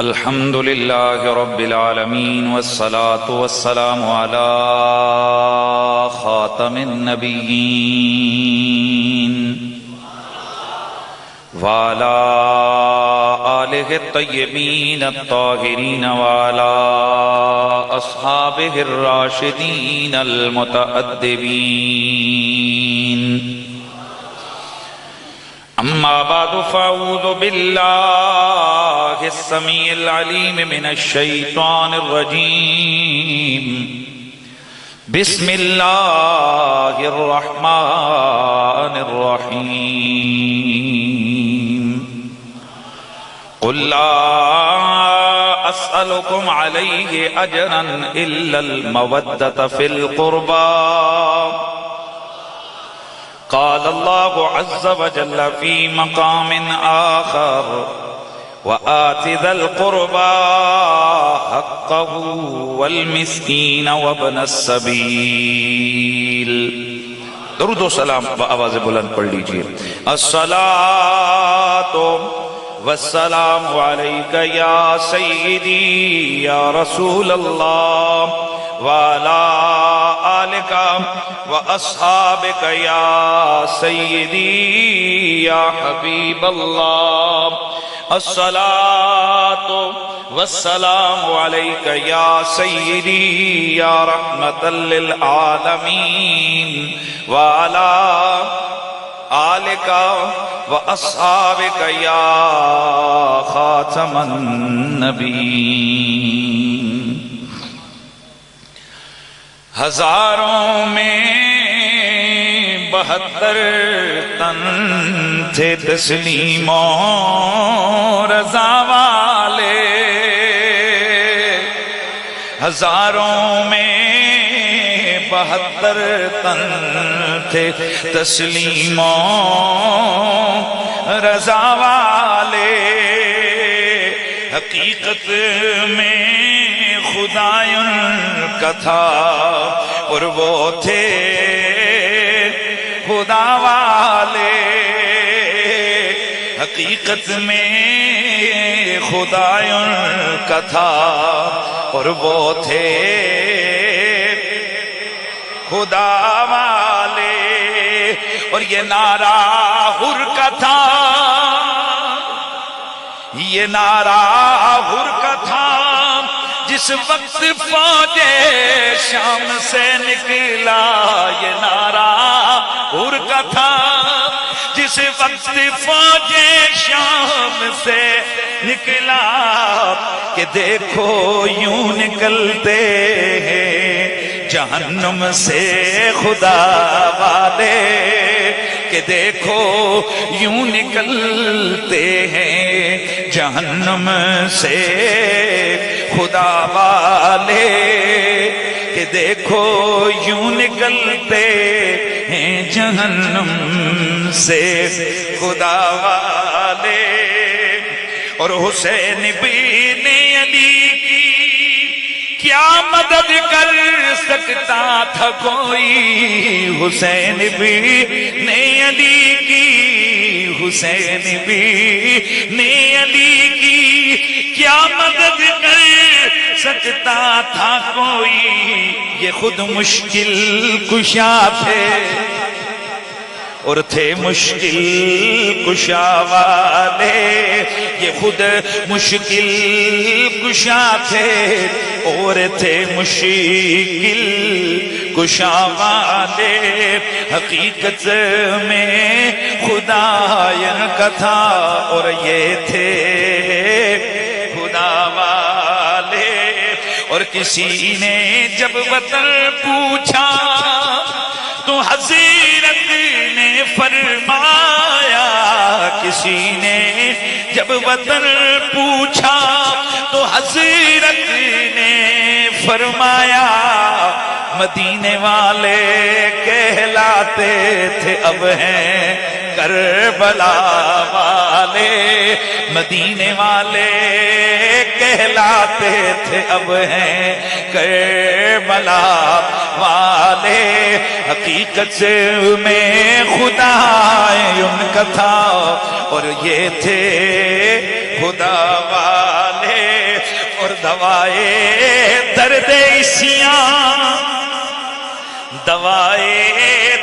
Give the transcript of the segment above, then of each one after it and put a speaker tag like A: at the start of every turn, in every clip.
A: الحمد لله رب العالمين والصلاة والسلام على خاتم النبيين وعلى آله الطيبين الطاهرين وعلى أصحابه الراشدين المتأدبين. أما بعد فأعوذ بالله السميع العليم من الشيطان الرجيم. بسم الله الرحمن الرحيم. قل لا أسألكم عليه أجرا إلا المودة في القربى. قال الله عز وجل في مقام آخر وآت ذا القربى حقه والمسكين وابن السبيل. درود و سلام بآواز بلند پڑھ لیجئے. الصلاة والسلام عليك يا سيدي يا رسول الله وعلى آلك وأصحابك يا سيدي يا حبيب الله. الصلاة والسلام عليك يا سيدي يا رحمة للعالمين وعلى آلك وأصحابك يا خاتم النبيين. ہزاروں میں 72 تن تھے تسلیم و رضا والے. ہزاروں میں 72 تن تھے تسلیم و رضا والے. حقیقت میں خدا ان کا تھا اور وہ تھے خدا والے. حقیقت میں خدا ان کا تھا اور وہ تھے خدا والے. اور یہ نعرہ حر کا تھا، یہ نعرہ حر کا تھا جس وقت فوج شام سے نکلا. یہ نعرہ حر کا تھا جس وقت فوج شام سے نکلا کہ دیکھو یوں نکلتے ہیں جہنم سے خدا والے. کہ دیکھو یوں نکلتے ہیں جہنم سے خدا والے. کہ دیکھو یوں نکلتے ہیں جہنم سے خدا والے. اور حسین بن علی کی کیا مدد کر سکتا تھا کوئی. حسین بن علی کی، حسین بن علی کی کیا مدد کر سکتا تھا کوئی. یہ خود مشکل کشا تھے اور تھے مشکل کشا والے. یہ خود مشکل کشا تھے اور تھے مشکل کشا والے. حقیقت میں خدا ان کا تھا اور یہ تھے خدا والے. اور کسی نے جب وطن پوچھا تو حضرت نے فرمایا. کسی نے جب وطن پوچھا تو حضرت نے فرمایا مدینے والے کہلاتے تھے اب ہیں کربلا والے. مدینے والے کہلاتے تھے اب ہیں کربلا والے. حقیقت میں خدا ان کا تھا اور یہ تھے خدا والے. دوائے درد سیاں، دوائے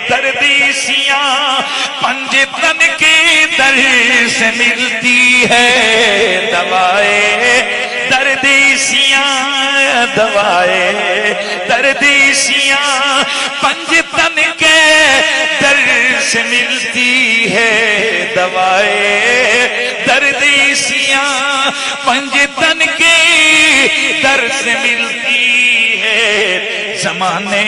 A: درد سیاں پنج تن کے در سے ملتی ہے، دوائے درد سیاں، دوائے درد سیاں پنج تن کے در سے ملتی ہے، دوائے درد سیاں پنج تن کے در سے ملتی ہے۔ زمانے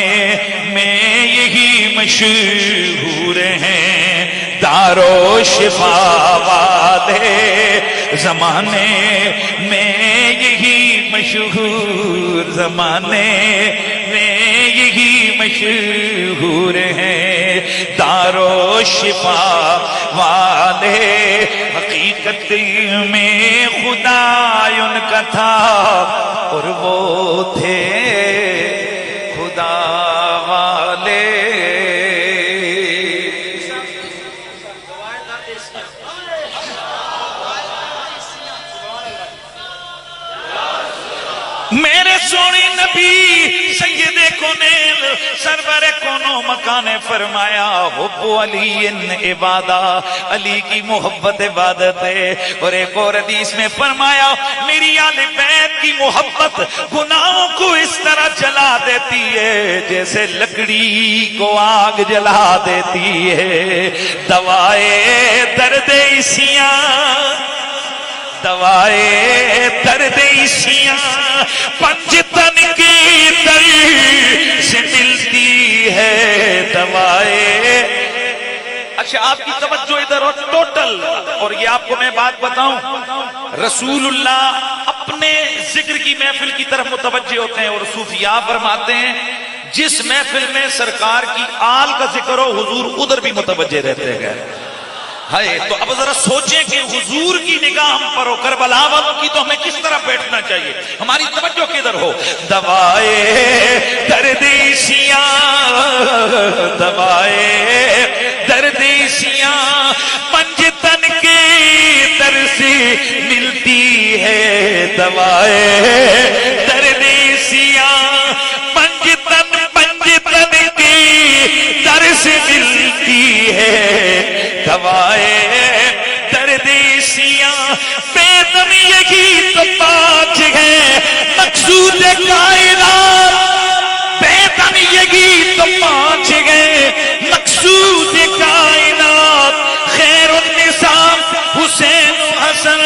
A: میں یہی مشہور ہیں دارو شفا والے، زمانے میں یہی مشہور، زمانے میں یہی مشہور ہیں دارو شفا والے، حقیقت میں خدا ان کا تھا اور وہ تھے خدا والے۔ میرے سونی نبی سید کونین سرور کونو مکان فرمایا حب علی عبادہ، علی کی محبت عبادت ہے۔ اور ایک اور حدیث میں فرمایا میری آل بیت کی محبت گناہوں کو اس طرح جلا دیتی ہے جیسے لکڑی کو آگ جلا دیتی ہے۔ دوائے درد سیاں، دوائے درد سیاں پنج تن کی در سے ملتی ہے، دوائے۔ اچھا آپ کی توجہ ادھر ہو ٹوٹل، اور یہ آپ کو میں بات بتاؤں، رسول اللہ اپنے ذکر کی محفل کی طرف متوجہ ہوتے ہیں اور صوفیاء فرماتے ہیں جس محفل میں سرکار کی آل کا ذکر ہو حضور ادھر بھی متوجہ رہتے ہیں۔ ہے تو اب ذرا سوچیں کہ حضور کی نگاہ ہم پر ہو، کربلا والوں کی تو ہمیں کس طرح بیٹھنا چاہیے، ہماری توجہ کدھر ہو۔ دوائے درد سیاں، دوائے درد سیاں پنج تن کے در سے ملتی ہے، دوائے درد سیاں پنج تن کے در سے ملتی ہے، دوائے درد سیاں بے دم یہی تو پاک ہے مقصود کائنات، بے دم یہی تو پاک ہے مقصود کائنات، خیر النساء حسین و حسن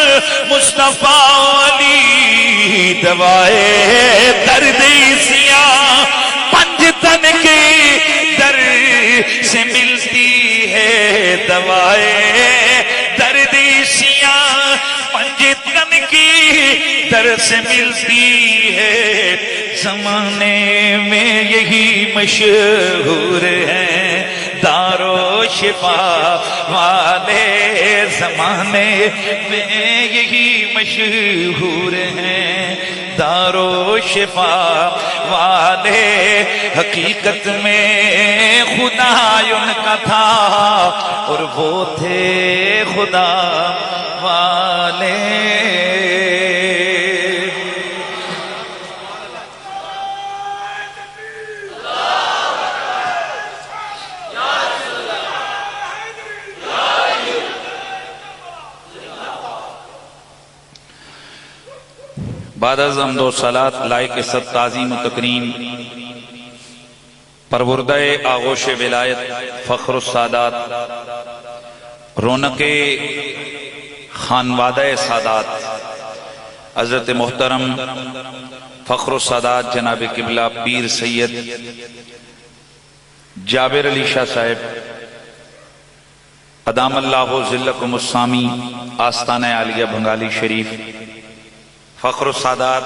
A: مصطفیٰ علی، دوائے درد سیاں پنج تن کے در سے ملتی ہے، دوائے درد سیاں پنج تن کی در سے ملتی ہے۔ زمانے میں یہی مشہور ہیں دارو شفا والے، زمانے میں یہی مشہور ہیں دارو شفا والے، حقیقت میں خدا ان کا تھا اور وہ تھے خدا والے۔ بعد از حمد و صلات لائق سب تعظیم و تکریم پروردہ آغوش ولایت فخر السادات رونق خانوادہ سادات حضرت محترم فخر السادات جناب قبلہ پیر سید جابر علی شاہ صاحب ادام اللہ ذلکم السامی آستانہ عالیہ بنگالی شریف، فخر السادات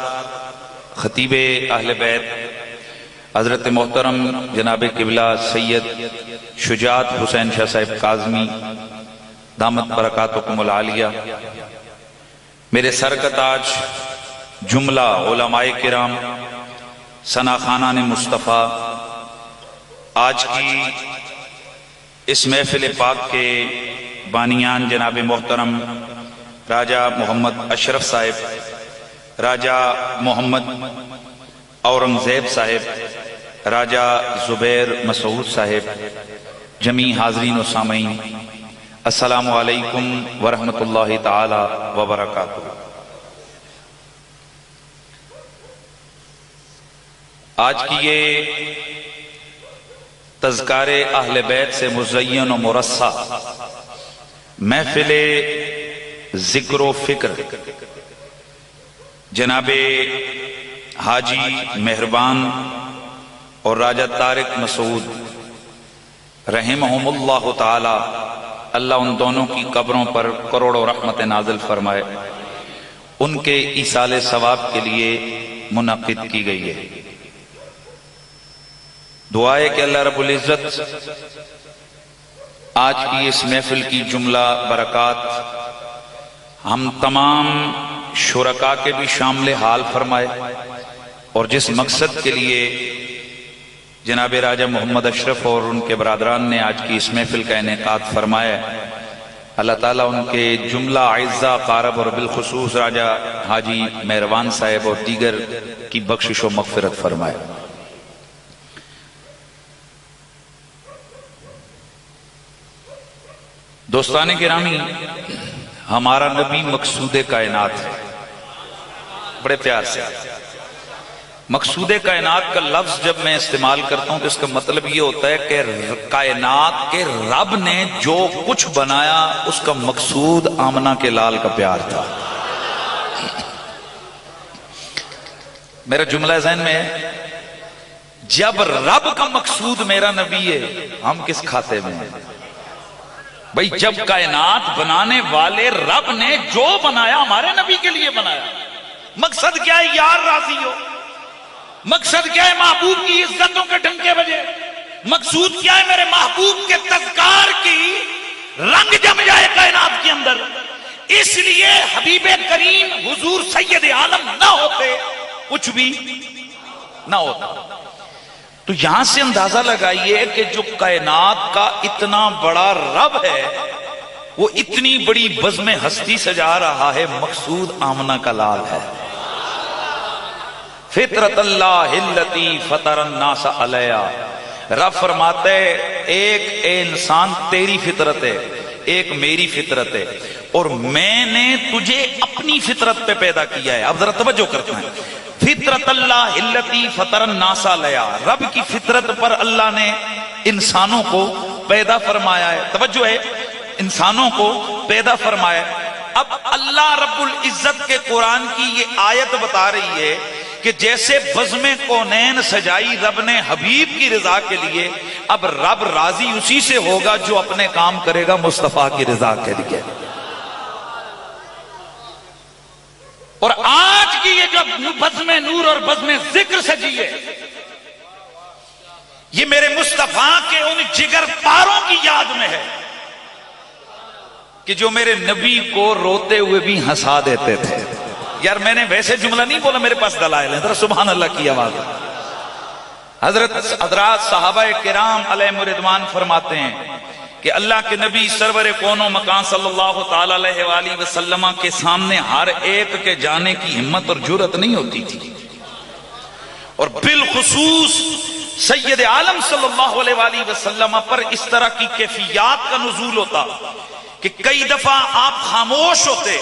A: خطیب اہل بیت حضرت محترم جناب قبلہ سید شجاعت حسین شاہ صاحب کاظمی دامت برکاتکم العالیہ، میرے سر کا تاج جملہ علماء کرام ثنا خانان مصطفیٰ، آج کی اس محفل پاک کے بانیان جناب محترم راجہ محمد اشرف صاحب
B: راجہ محمد اورنگزیب صاحب، راجہ زبیر مسعود صاحب، جمیع حاضرین و سامعین، السلام علیکم ورحمۃ اللہ تعالی وبرکاتہ۔ آج کی یہ تذکار اہل بیت سے مزین و مرصع محفل ذکر و فکر جناب حاجی مہربان اور راجہ طارق مسعود رحمہم اللہ تعالی، اللہ ان دونوں کی قبروں پر کروڑوں رحمت نازل فرمائے، ان کے ایصال ثواب کے لیے منعقد کی گئی ہے۔ دعا ہے کہ اللہ رب العزت آج کی اس محفل کی جملہ برکات ہم تمام شرکاء کے بھی شامل حال فرمائے، اور جس مقصد کے لیے جناب راجہ محمد اشرف اور ان کے برادران نے آج کی اس محفل کا انعقاد فرمایا، اللہ تعالیٰ ان کے جملہ اعزاء قارب اور بالخصوص راجہ حاجی مہربان صاحب اور دیگر کی بخشش و مغفرت فرمائے۔ دوستان گرامی، ہمارا نبی مقصود کائنات ہے۔ بڑے پیار سے مقصود کائنات کا لفظ جب میں استعمال کرتا ہوں تو اس کا مطلب یہ ہوتا ہے کہ کائنات کے رب نے جو کچھ بنایا اس کا مقصود آمنہ کے لال کا پیار تھا۔ میرا جملہ ذہن میں ہے، جب رب کا مقصود میرا نبی ہے، ہم کس کھاتے میں ہیں؟ بھئی جب کائنات بنانے والے رب نے جو بنایا ہمارے نبی کے لیے بنایا، مقصد کیا ہے؟ یار راضی ہو۔ مقصد کیا ہے؟ محبوب کی عزتوں کے ڈنکے بجے۔ مقصود کیا ہے؟ میرے محبوب کے تذکار کی رنگ جم جائے کائنات کے اندر۔ اس لیے حبیب کریم حضور سید عالم نہ ہوتے کچھ بھی نہ ہوتا۔ تو یہاں سے اندازہ لگائیے کہ جو کائنات کا اتنا بڑا رب ہے وہ اتنی بڑی بزم ہستی سجا رہا ہے، مقصود آمنہ کا لال ہے۔ فطرت اللہ التی فطر الناس علیہا، رب فرماتے ایک انسان تیری فطرت ہے، ایک میری فطرت ہے، اور میں نے تجھے اپنی فطرت پہ پیدا کیا ہے۔ اب ذرا توجہ کرتے ہیں، فطرت اللہ التی فطر الناس علیہا، رب کی فطرت پر اللہ نے انسانوں کو پیدا فرمایا ہے۔ توجہ ہے، انسانوں کو پیدا فرمایا۔ اب اللہ رب العزت کے قرآن کی یہ آیت بتا رہی ہے کہ جیسے بزم کونین سجائی رب نے حبیب کی رضا کے لیے، اب رب راضی اسی سے ہوگا جو اپنے کام کرے گا مصطفیٰ کی رضا کے لیے۔ اور آج کی یہ جو بزم نور اور بزم ذکر سجی ہے، یہ میرے مصطفیٰ کے ان جگر پاروں کی یاد میں ہے کہ جو میرے نبی کو روتے ہوئے بھی ہنسا دیتے تھے۔ یار میں نے ویسے جملہ نہیں بولا، میرے پاس دلائل ہیں، ذرا سبحان اللہ کی آواز۔ حضرات صحابہ کرام علیہم رضوان فرماتے ہیں کہ اللہ کے نبی سرور کون و مکان صلی اللہ تعالی علیہ وآلہ وسلم کے سامنے ہر ایک کے جانے کی ہمت اور جرت نہیں ہوتی تھی، اور بالخصوص سید عالم صلی اللہ علیہ وآلہ وسلم پر اس طرح کی کیفیات کا نزول ہوتا کہ کئی دفعہ آپ خاموش ہوتے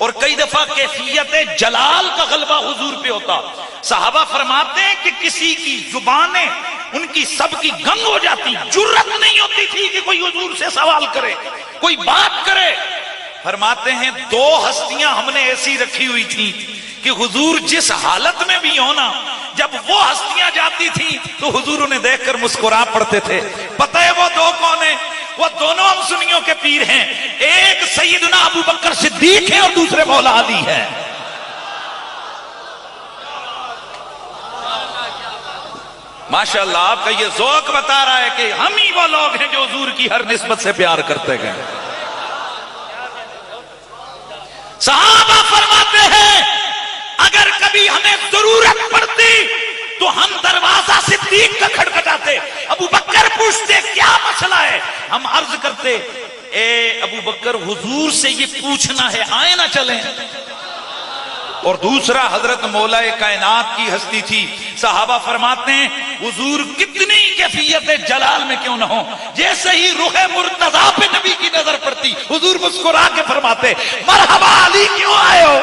B: اور کئی دفعہ کیفیت جلال کا غلبہ حضور پہ ہوتا۔ صحابہ فرماتے ہیں کہ کسی کی زبانیں ان کی سب کی گنگ ہو جاتی، جرت نہیں ہوتی تھی کہ کوئی حضور سے سوال کرے، کوئی بات کرے۔ فرماتے ہیں دو ہستیاں ہم نے ایسی رکھی ہوئی تھی کہ حضور جس حالت میں بھی ہونا، جب وہ ہستیاں جاتی تھی تو حضور انہیں دیکھ کر مسکرا پڑتے تھے۔ پتہ ہے وہ دو کون ہیں؟ وہ دونوں ہم سنیوں کے پیر ہیں، ایک سیدنا ابو بکر صدیق ہے اور دوسرے مولا علی ہے۔ ماشاءاللہ آپ کا یہ ذوق بتا رہا ہے کہ ہم ہی وہ لوگ ہیں جو حضور کی ہر نسبت سے پیار کرتے گئے۔ صحابہ فرماتے ہیں اگر کبھی ہمیں ضرورت پڑتی تو ہم دروازہ صدیق کا کھٹکھٹاتے، ابو بکر پوچھتے کیا مسئلہ ہے، ہم عرض کرتے اے ابو بکر حضور سے یہ پوچھنا ہے، آئے نہ چلیں۔ اور دوسرا حضرت مولا کائنات کی ہستی تھی. صحابہ فرماتے ہیں حضور کتنی کیفیت جلال میں کیوں نہ ہو، جیسے ہی رخ مرتضیٰ پہ نبی کی نظر پڑتی حضور مسکرا کے فرماتے مرحبا علی کیوں آئے ہو.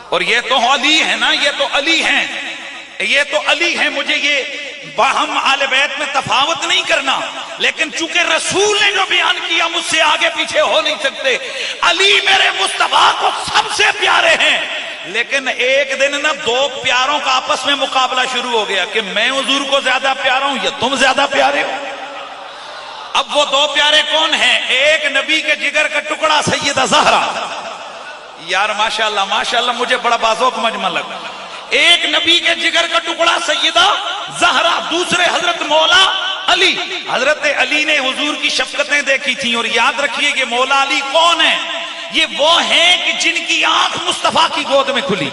B: اور یہ تو علی ہے نا، یہ تو علی ہیں، یہ تو علی ہیں. مجھے یہ باہم آل بیت میں تفاوت نہیں کرنا، لیکن چونکہ رسول نے جو بیان کیا مجھ سے آگے پیچھے ہو نہیں سکتے. علی میرے مصطفیٰ کو سب سے پیارے ہیں، لیکن ایک دن نا دو پیاروں کا آپس میں مقابلہ شروع ہو گیا کہ میں حضور کو زیادہ پیارا ہوں یا تم زیادہ پیارے ہو. اب وہ دو پیارے کون ہیں؟ ایک نبی کے جگر کا ٹکڑا سیدہ زہرا، یار ماشاءاللہ ماشاءاللہ مجھے بڑا بازوق مجمع لگا. ایک نبی کے جگر کا ٹکڑا سیدہ زہرا، دوسرے حضرت مولا علی. حضرت علی نے حضور کی شفقتیں دیکھی تھیں. اور یاد رکھیے کہ مولا علی کون ہیں؟ یہ وہ ہیں کہ جن کی آنکھ مصطفیٰ کی گود میں کھلی.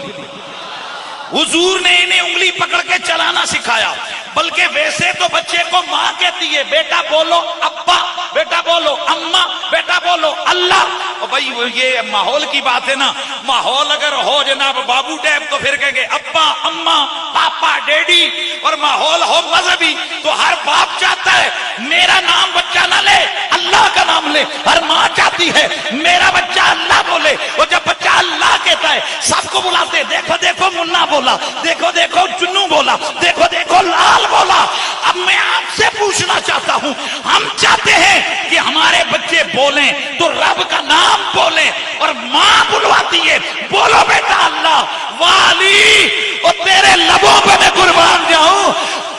B: حضور نے انہیں انگلی پکڑ کے چلانا سکھایا، بلکہ ویسے تو بچے کو ماں کہتی ہے بیٹا بولو ابا، بیٹا بولو اماں، بیٹا بولو اللہ. اور بھائی یہ ماحول کی بات ہے نا، ماحول اگر ہو جناب بابو ٹیپ تو پھر کہیں گے ابا اماں پاپا ڈیڈی. اور ماحول ہو مذہبی تو ہر باپ چاہتا ہے میرا نام بچہ نہ لے اللہ کا نام لے. ہر ماں چاہتی ہے میرا بچہ اللہ بولے. اور جب بچہ اللہ کہتا ہے سب کو بلاتے دیکھو دیکھو منا بولا، دیکھو دیکھو چنو بولا، دیکھو دیکھو لال بولا. اب میں آپ سے پوچھنا چاہتا ہوں، ہم چاہتے ہیں کہ ہمارے بچے بولیں تو رب کا نام بولیں، اور ماں بلواتی ہے بولو بیٹا اللہ. والی اور تیرے لبوں پہ میں قربان جاؤں،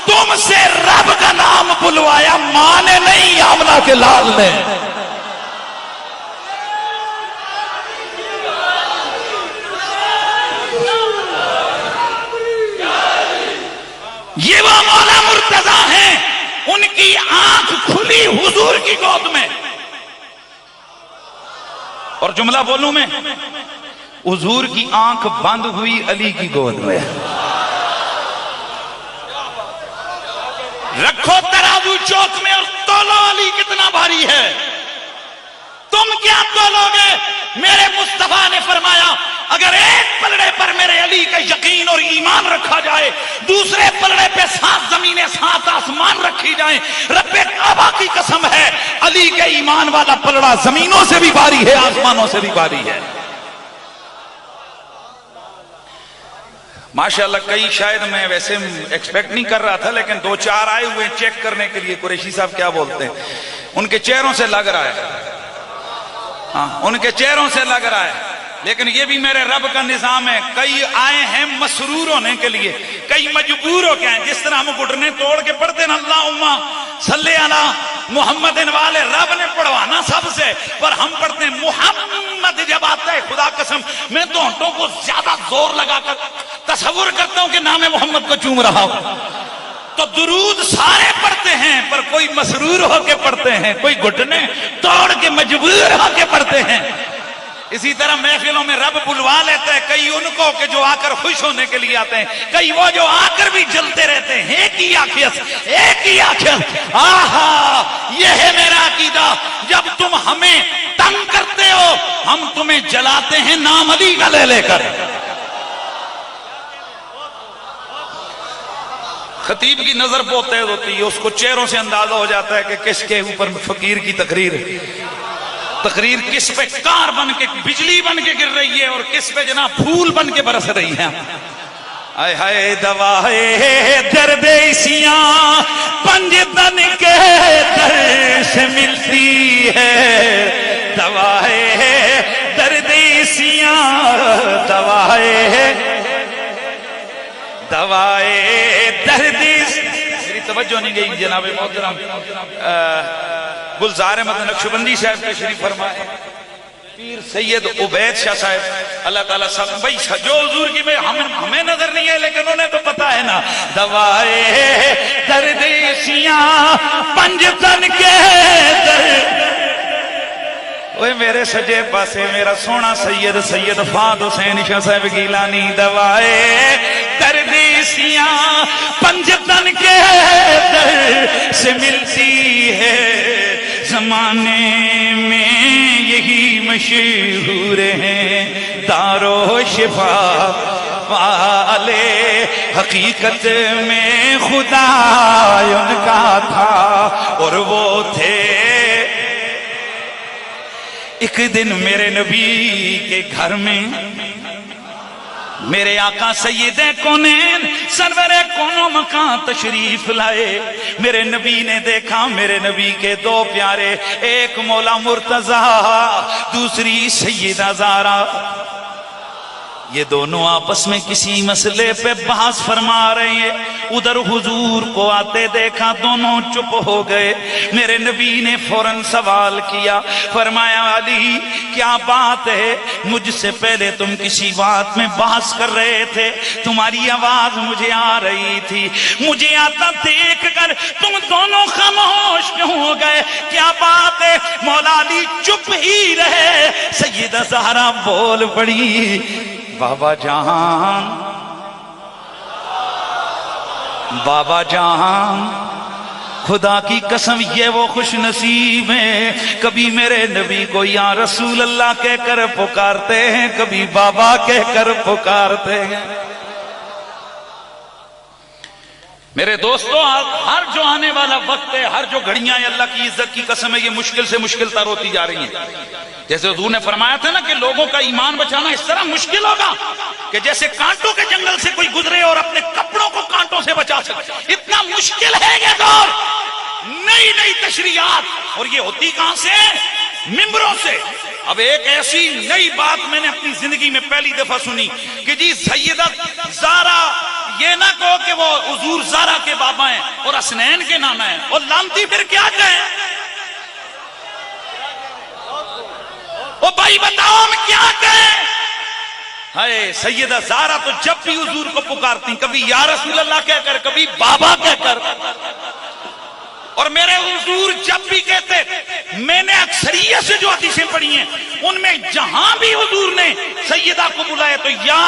B: تم سے رب کا نام بلوایا ماں نے نہیں آمنہ کے لال نے. یہ وہ مولا مرتضیٰ ہیں، ان کی آنکھ کھلی حضور کی گود میں. اور جملہ بولوں میں، حضور کی آنکھ بند ہوئی علی کی گود میں. رکھو ترازو چوک میں اور تولو علی کتنا بھاری ہے. تم کیا تولو گے؟ میرے مصطفیٰ نے فرمایا اگر ایک پلڑے پر میرے علی کا یقین اور ایمان رکھا جائے، دوسرے پلڑے پہ 7 زمینیں 7 آسمان رکھی جائیں، رب کعبہ کی قسم ہے علی کے ایمان والا پلڑا زمینوں سے بھی بھاری ہے آسمانوں سے بھی بھاری ہے. ماشاءاللہ کئی شاید میں ویسے ایکسپیکٹ نہیں کر رہا تھا، لیکن 2-4 آئے ہوئے چیک کرنے کے لیے. قریشی صاحب کیا بولتے ہیں؟ ان کے چہروں سے لگ رہا ہے، ہاں ان کے چہروں سے لگ رہا ہے. لیکن یہ بھی میرے رب کا نظام ہے. کئی آئے ہیں مسرور ہونے کے لیے، کئی مجبور ہو کے آئے. جس طرح ہم گھٹنے توڑ کے پڑھتے ہیں اللہم صلی علی محمد والے، رب نے پڑھوانا سب سے، پر ہم پڑھتے ہیں محمد. جب آتا ہے خدا قسم میں تو ہونٹوں کو زیادہ زور لگا کر تصور کرتا ہوں کہ نام محمد کو چوم رہا ہوں. تو درود سارے پڑھتے ہیں، پر کوئی مسرور ہو کے پڑھتے ہیں، کوئی گھٹنے توڑ کے مجبور ہو کے پڑھتے ہیں. اسی طرح محفلوں میں رب بلوا لیتا ہے، کئی ان کو کہ جو آ کر خوش ہونے کے لیے آتے ہیں، کئی وہ جو آ کر بھی جلتے رہتے ہیں. ایک ہی آخرت، ایک ہی آخرت. آہا یہ ہے میرا عقیدہ. جب تم ہمیں تنگ کرتے ہو ہم تمہیں جلاتے ہیں نام علی کا لے لے کر. خطیب کی نظر بہت تیز ہوتی ہے، اس کو چہروں سے اندازہ ہو جاتا ہے کہ کس کے اوپر فقیر کی تقریر کس پہ کار بن کے بجلی بن کے گر رہی ہے اور کس پہ جناب پھول بن کے برس رہی ہے. آئے ہائے دوائے درد اسیاں پنجتن کے در سے ملتی ہے. دوائے درد اسیاں دوائے درد. میری توجہ نہیں گئی جناب محترم گلزار احمد نقشبندی صاحب تشریف فرمائے، پیر سید عبید شاہ صاحب اللہ تعالیٰ صاحب. بھائی جو حضور کی میں ہمیں نظر نہیں ہے لیکن انہیں تو پتا ہے نا. دوائے دردیسیاں پنجتن کے در. اوے میرے سجے پاسے میرا سونا سید فاد حسین شاہ صاحب گیلانی. دوائے دردیسیاں پنجتن کے در سے ملتی ہے، زمانے میں یہی مشہور ہیں دارو شفا والے، حقیقت میں خدا ان کا تھا اور وہ تھے۔ ایک دن میرے نبی کے گھر میں میرے آقا سید کونین سرور کونو مکان تشریف لائے۔ میرے نبی نے دیکھا میرے نبی کے دو پیارے، ایک مولا مرتضی دوسری سیدہ زہرا، یہ دونوں آپس میں کسی مسئلے پہ بحث فرما رہے ہیں۔ ادھر حضور کو آتے دیکھا، دونوں چپ ہو گئے۔ میرے نبی نے فوراً سوال کیا، فرمایا علی کیا بات ہے؟ مجھ سے پہلے تم کسی بات میں بحث کر رہے تھے، تمہاری آواز مجھے آ رہی تھی، مجھے آتا دیکھ کر تم دونوں خاموش کیوں ہو گئے؟ کیا بات ہے؟ مولا علی چپ ہی رہے۔ سیدہ زہرا بول پڑی، بابا جان، بابا جان، خدا کی قسم یہ وہ خوش نصیب ہیں، کبھی میرے نبی کو یا رسول اللہ کہہ کر پکارتے ہیں، کبھی بابا کہہ کر پکارتے ہیں۔ میرے دوستو، ہر جو آنے والا وقت ہے، ہر جو گھڑیاں ہیں، اللہ کی عزت کی قسم ہے یہ مشکل سے مشکل تر ہوتی جا رہی ہیں۔ جیسے حضور نے فرمایا تھا نا کہ لوگوں کا ایمان بچانا اس طرح مشکل ہوگا کہ جیسے کانٹوں کے جنگل سے کوئی گزرے اور اپنے کپڑوں کو کانٹوں سے بچا سکے، اتنا مشکل ہے یہ دور۔ نئی نئی تشریعات، اور یہ ہوتی کہاں سے؟ ممبروں سے۔ اب ایک ایسی نئی بات میں نے اپنی زندگی میں پہلی دفعہ سنی کہ جی سیدہ زہرا، یہ نہ کہو کہ وہ حضور زہرا کے بابا ہیں اور حسنین کے نانا ہیں، اور لانتی پھر کیا کہیں؟ او بھائی بتاؤ ہم کیا کہیں؟ ہائے سیدہ زہرا تو جب بھی حضور کو پکارتی، کبھی یا رسول اللہ کہہ کر، کبھی بابا کہہ کر، اور میرے حضور جب بھی کہتے، میں نے اکثریت سے جو حدیثیں پڑھی ہیں ان میں جہاں بھی حضور نے سیدہ کو بلایا تو یا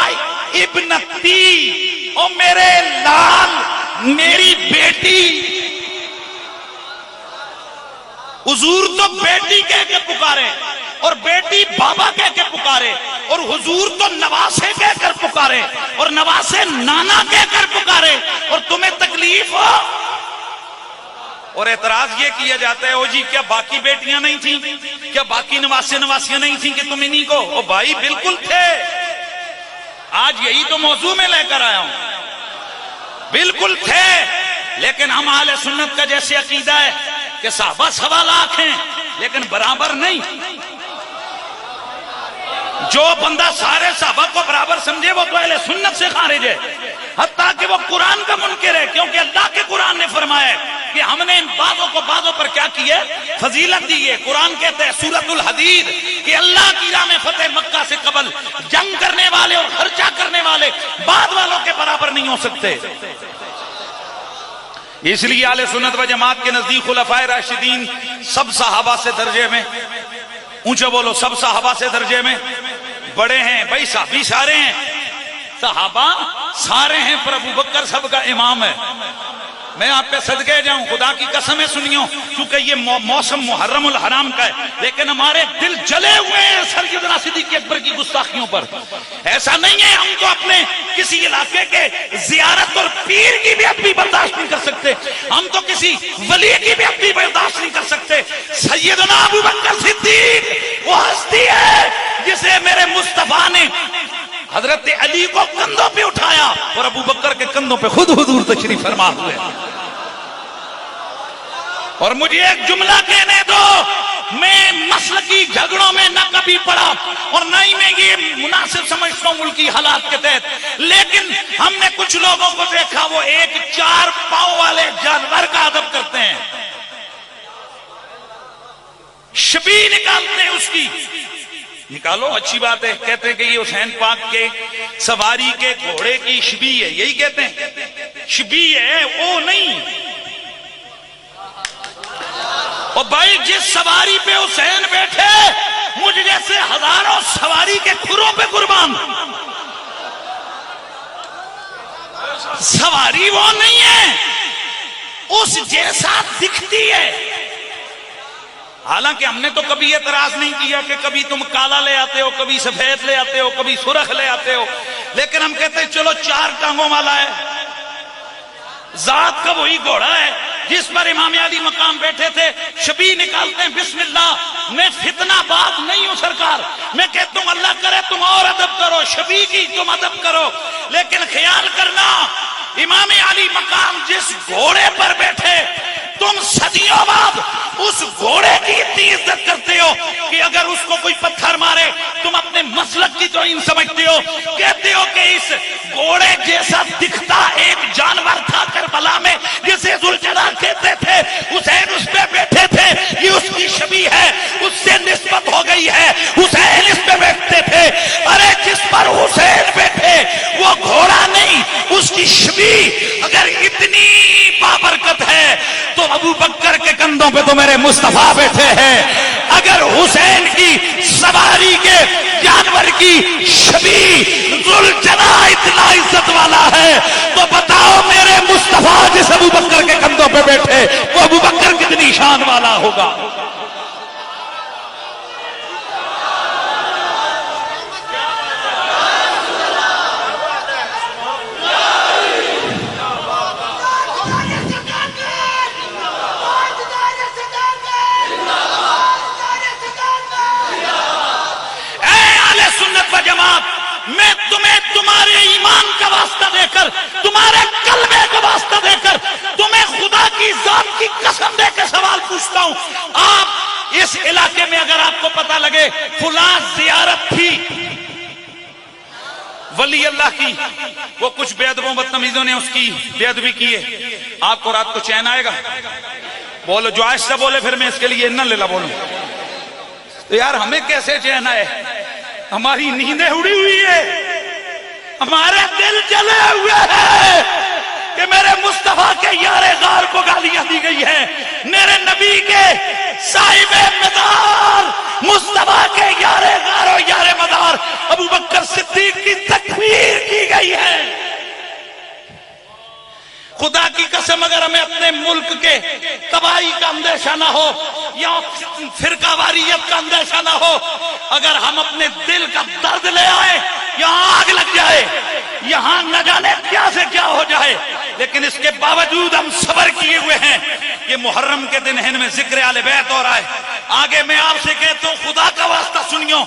B: ابنتی، او میرے لال، میری بیٹی۔ حضور تو بیٹی کہہ کے پکارے اور بیٹی بابا کہہ کے پکارے، اور حضور تو نواسے کہہ کر پکارے اور نواسے نانا کہہ کر پکارے، اور تمہیں تکلیف ہو اور اعتراض یہ کیا جاتا ہے، او جی کیا باقی بیٹیاں نہیں تھیں؟ کیا باقی نواسے نواسیاں نہیں تھیں کہ تم انہی کو؟ او بھائی بالکل تھے، آج یہی تو موضوع میں لے کر آیا ہوں، بالکل تھے، لیکن ہم اہل سنت کا جیسے عقیدہ ہے کہ صحابہ 1.25 لاکھ ہیں لیکن برابر نہیں۔ جو بندہ سارے صحابہ کو برابر سمجھے وہ تو اہل سنت سے خارج ہے، حتیٰ کہ وہ قرآن کا منکر ہے، کیونکہ اللہ کے قرآن نے فرمایا ہے کہ ہم نے ان بعضوں کو بعضوں پر کیا کی ہے؟ فضیلت دی ہے۔ قرآن کہتے ہیں سورۃ الحدید کہ اللہ کی راہ میں فتح مکہ سے قبل جنگ کرنے والے اور خرچہ کرنے والے بعد والوں کے برابر نہیں ہو سکتے۔ اس لیے اہل سنت و جماعت کے نزدیک خلفائے راشدین سب صحابہ سے درجے میں، اونچا بولو، سب صحابہ سے درجے میں بڑے ہیں۔ بھائی صحابی سارے ہیں، صحابہ سارے ہیں، پر ابو بکر سب کا امام ہے۔ میں آپ پہ صدقے جاؤں، خدا کی قسمیں سنیوں، کیونکہ یہ موسم محرم الحرام کا ہے، لیکن ہمارے دل جلے ہوئے ہیں سیدنا صدیق اکبر کی گستاخیوں پر۔ ایسا نہیں ہے ہم تو اپنے کسی علاقے کے زیارت اور پیر کی بھی اپنی برداشت نہیں کر سکتے، ہم تو کسی ولی کی بھی اپنی برداشت نہیں کر سکتے۔ سیدنا ابو بکر صدیق وہ ہستی ہے جسے میرے مصطفیٰ نے حضرت علی کو کندھوں پہ اٹھایا اور ابو بکر کے کندھوں پہ خود حضور تشریف فرما ہوئے۔ اور مجھے ایک جملہ کہنے دو، میں مسلکی جھگڑوں میں نہ کبھی پڑا اور نہ ہی میں یہ مناسب سمجھتا ہوں ملکی حالات کے تحت، لیکن ہم نے کچھ لوگوں کو دیکھا وہ ایک 4 پاؤں والے جانور کا ادب کرتے ہیں، شبیہ نکالتے ہیں اس کی، نکالو اچھی بات ہے، کہتے ہیں کہ یہ حسین پاک کے سواری کے گھوڑے کی شبیہ ہے، یہی کہتے ہیں، شبیہ ہے وہ نہیں۔ اور بھائی جس سواری پہ حسین بیٹھے مجھ جیسے ہزاروں سواری کے کھروں پہ قربان، سواری وہ نہیں ہے، اس جیسا دکھتی ہے، حالانکہ ہم نے تو کبھی اعتراض نہیں کیا کہ کبھی تم کالا لے آتے ہو، کبھی سفید لے آتے ہو، کبھی سرخ لے آتے ہو، لیکن ہم کہتے ہیں چلو 4 ٹانگوں والا ہے، ذات کا وہی گھوڑا ہے جس پر امام علی مقام بیٹھے تھے، شبیہ نکالتے ہیں بسم اللہ۔ میں فتنہ باز نہیں ہوں سرکار، میں کہتا ہوں اللہ کرے تم اور ادب کرو، شبیہ کی تم ادب کرو، لیکن خیال کرنا امام علی مقام جس گھوڑے پر بیٹھے تم صدیوں بعد اس گھوڑے کی اتنی عزت کرتے ہو کہ اگر اس کو کوئی پتھر مارے تم اپنے مسلک کی توہین سمجھتے ہو، کہتے ہو کہ اس گھوڑے جیسا دکھتا ایک جانور تھا کربلا میں جسے ذوالجلال کہتے تھے، حسین اس پہ بیٹھے تھے، یہ اس کی شبیہ ہے، اس سے نسبت ہو گئی ہے، حسین اس پہ بیٹھتے تھے۔ ارے جس پر حسین بیٹھے وہ گھوڑا نہیں، اس کی شبیہ اگر اتنی بابرکت ہے تو ابو بکر کے کندھوں پہ تو میرے مصطفیٰ بیٹھے ہیں۔ اگر حسین کی سواری کے جانور کی شبیہ ذوالجلال اتنا عزت والا ہے تو بتاؤ میرے مصطفیٰ جس ابو بکر کے کندھوں پہ بیٹھے وہ ابو بکر کتنی شان والا ہوگا۔ میں تمہیں تمہارے ایمان کا واسطہ دے کر، تمہارے قلبے کا واسطہ دے کر، تمہیں خدا کی ذات کی قسم دے کے سوال پوچھتا ہوں، آپ اس علاقے میں اگر آپ کو پتہ لگے فلاں زیارت تھی ولی اللہ کی، وہ کچھ بے ادبوں بدتمیزوں نے اس کی بے ادبی کی ہے، آپ کو رات کو چین آئے گا؟ بولو، جو آہستہ بولے پھر میں اس کے لیے نہ لیلا بولوں۔ تو یار ہمیں کیسے چین آئے؟ ہماری نیندیں اڑی ہوئی ہے، ہمارے دل جلے ہوئے ہیں کہ میرے مصطفیٰ کے یار غار کو گالیاں دی گئی ہیں، میرے نبی کے صاحب مدار مصطفیٰ کے یار غار و یار مدار ابو بکر صدیق کی تکفیر کی گئی ہے۔ خدا کی قسم اگر ہمیں اپنے ملک کے تباہی کا اندیشہ نہ ہو یا فرقہ واریت کا اندیشہ نہ ہو، اگر ہم اپنے دل کا درد لے آئے یہاں آگ لگ جائے، یہاں نہ جانے کیا سے کیا ہو جائے، لیکن اس کے باوجود ہم صبر کیے ہوئے ہیں۔ یہ محرم کے دن ہن میں ذکر اہل بیت ہو رہا ہے، آگے میں آپ سے کہتا ہوں خدا کا واسطہ سنیو،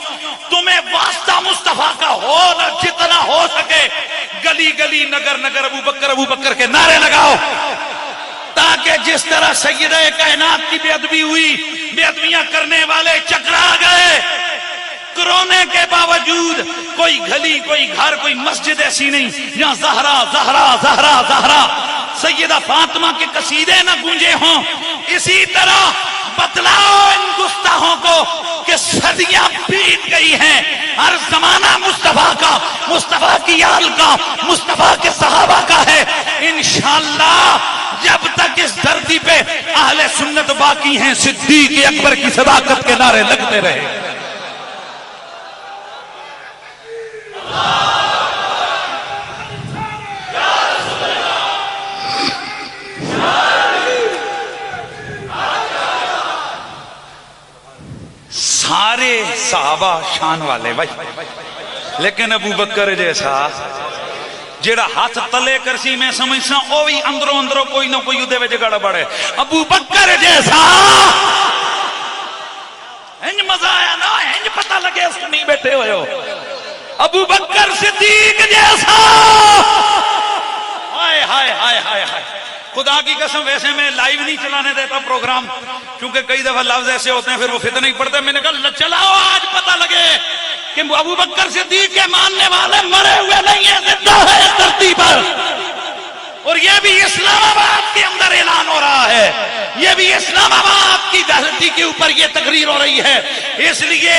B: تمہیں واسطہ مصطفیٰ کا ہو نہ جتنا ہو سکے گلی گلی نگر نگر ابو بکر کے نعرے لگاؤ، تاکہ جس طرح سیدہ کائنات کی بے ادبی ہوئی، بے ادبیاں کرنے والے چکرا گئے، کرونے کے باوجود کوئی گلی کوئی گھر کوئی مسجد ایسی نہیں جہاں زہرا زہرا زہرا زہرا سیدہ فاطمہ کے قصیدے نہ گونجے ہوں۔ اسی طرح بتلاؤ ان گستاخوں کو کہ صدیاں بیت گئی ہیں، ہر زمانہ مصطفیٰ کا، مصطفیٰ کی آل کا، مصطفیٰ کے صحابہ کا ہے۔ انشاءاللہ جب تک اس دھرتی پہ اہل سنت باقی ہیں صدیق اکبر کی صداقت کے نعرے لگتے رہے۔ سارے صحابہ شان والے بھائی، لیکن ابو بکر جیسا جیڑا ہاتھ تلے کرسی میں سمجھسا او بھی اندروں اندروں کوئی نہ کوئی ادھے وچ گڑ بڑے، ابو بکر جیسا انج مزہ آیا نا، انج پتہ لگے اس نہیں بیٹھے ہوئے ہو، ابو بکر صدیق جیسا، ہائے ہائے ہائے ہائے ہائے۔ خدا کی قسم ویسے میں لائیو نہیں چلانے دیتا پروگرام، کیونکہ کئی دفعہ لفظ ایسے ہوتے ہیں پھر وہ فتنہ ہی پڑتے ہیں۔ میں نے کہا چلاؤ آج پتہ لگے کہ ابو بکر صدیق کے ماننے والے مرے ہوئے نہیں ہیں، زندہ ہے اس دھرتی پر، اور یہ بھی اسلام آباد کے اندر اعلان ہو رہا ہے، یہ بھی اسلام آباد کی دھرتی کے اوپر یہ تقریر ہو رہی ہے۔ اس لیے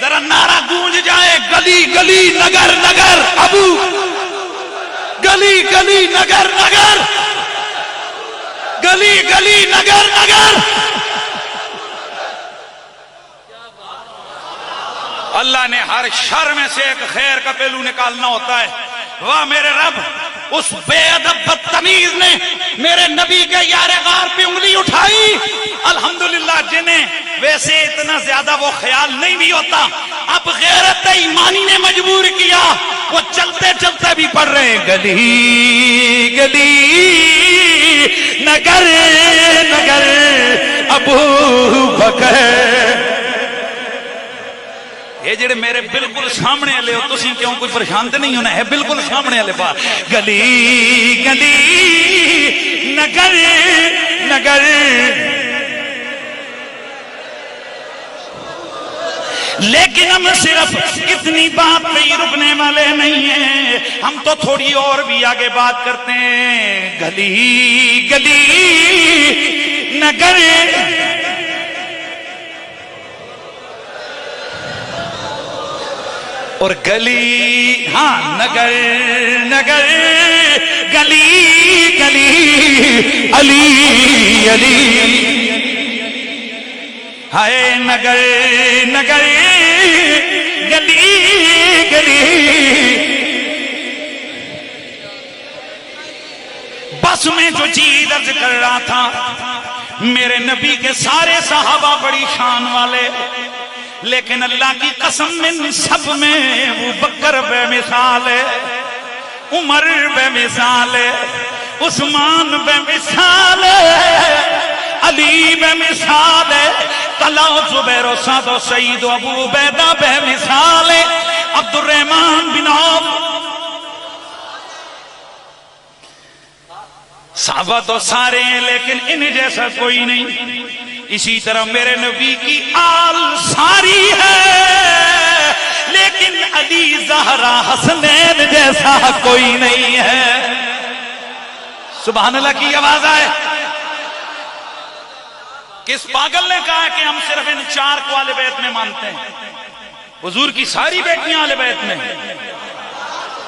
B: ذرا نعرہ گونج جائے، گلی گلی نگر نگر ابو، گلی گلی نگر نگر، گلی گلی نگر نگر۔ اللہ نے ہر شر میں سے ایک خیر کا پہلو نکالنا ہوتا ہے۔ واہ میرے رب، اس بے ادب بدتمیز نے میرے نبی کے یار غار پہ انگلی اٹھائی. الحمدللہ جنہیں ویسے اتنا زیادہ وہ خیال نہیں بھی ہوتا، اب غیرت ایمانی نے مجبور کیا، وہ چلتے چلتے بھی پڑھ رہے ہیں گلی گلی نگر نگر ابو بکر. یہ جڑے میرے بالکل سامنے والے ہو تسی کیوں کوئی پریشان تے نہیں ہونا ہے، بالکل سامنے والے پاس گلی گلی نگر نگر. لیکن ہم صرف اتنی بات پہ ہی رکنے والے نہیں ہیں، ہم تو تھوڑی اور بھی آگے بات کرتے ہیں. گلی گلی نگر اور گلی ہاں نگر نگر گلی گلی علی علی ہائے نگر نگر گلی گلی. بس میں جو چیز عرض کر رہا تھا، میرے نبی کے سارے صحابہ بڑی شان والے، لیکن اللہ کی قسم ان سب میں ابو بکر بے مثال ہے، عمر بے مثال ہے، عثمان بے مثال ہے، علی بے مثال ہے، طلحہ و زبیر و سعد و سعید و ابو عبیدہ بے مثال ہے، عبد الرحمن بن عوف. صحابہ تو سارے ہیں لیکن ان جیسا کوئی نہیں. اسی طرح میرے نبی کی آل ساری ہے لیکن علی زہرا حسنین جیسا کوئی نہیں ہے. سبحان اللہ کی آواز آئے. کس پاگل نے کہا کہ ہم صرف ان 4 کو اہل بیت میں مانتے ہیں؟ حضور کی ساری بیٹیاں اہل بیت میں،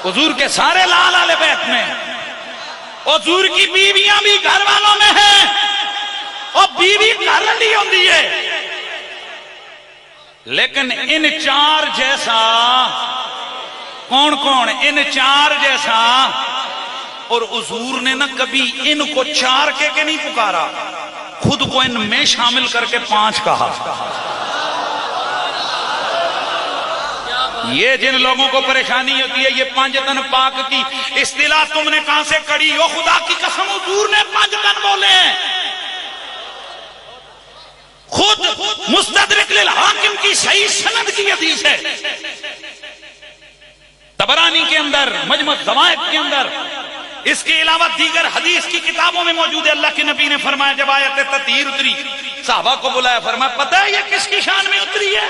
B: حضور کے سارے لال اہل بیت میں، حضور کی بیویاں بھی گھر والوں میں ہیں، اور بیوی گھر نہیں ہوتی ہے. لیکن ان 4 جیسا کون کون؟ ان 4 جیسا. اور حضور نے نہ کبھی ان کو 4 کے نہیں پکارا، خود کو ان میں شامل کر کے 5 کہا. یہ جن لوگوں کو پریشانی ہوتی ہے یہ 5 تن پاک کی اصطلاح تم نے کہاں سے کڑی ہو؟ خدا کی قسم حضور نے 5 تن بولے ہیں. خود مستدرک للحاکم کی صحیح سند کی حدیث ہے، طبرانی کے اندر، مجمع الزوائد کے اندر، اس کے علاوہ دیگر حدیث کی کتابوں میں موجود ہے. اللہ کے نبی نے فرمایا جب آیت تطہیر اتری، صحابہ کو بلایا، فرمایا پتہ ہے یہ کس کی شان میں اتری ہے؟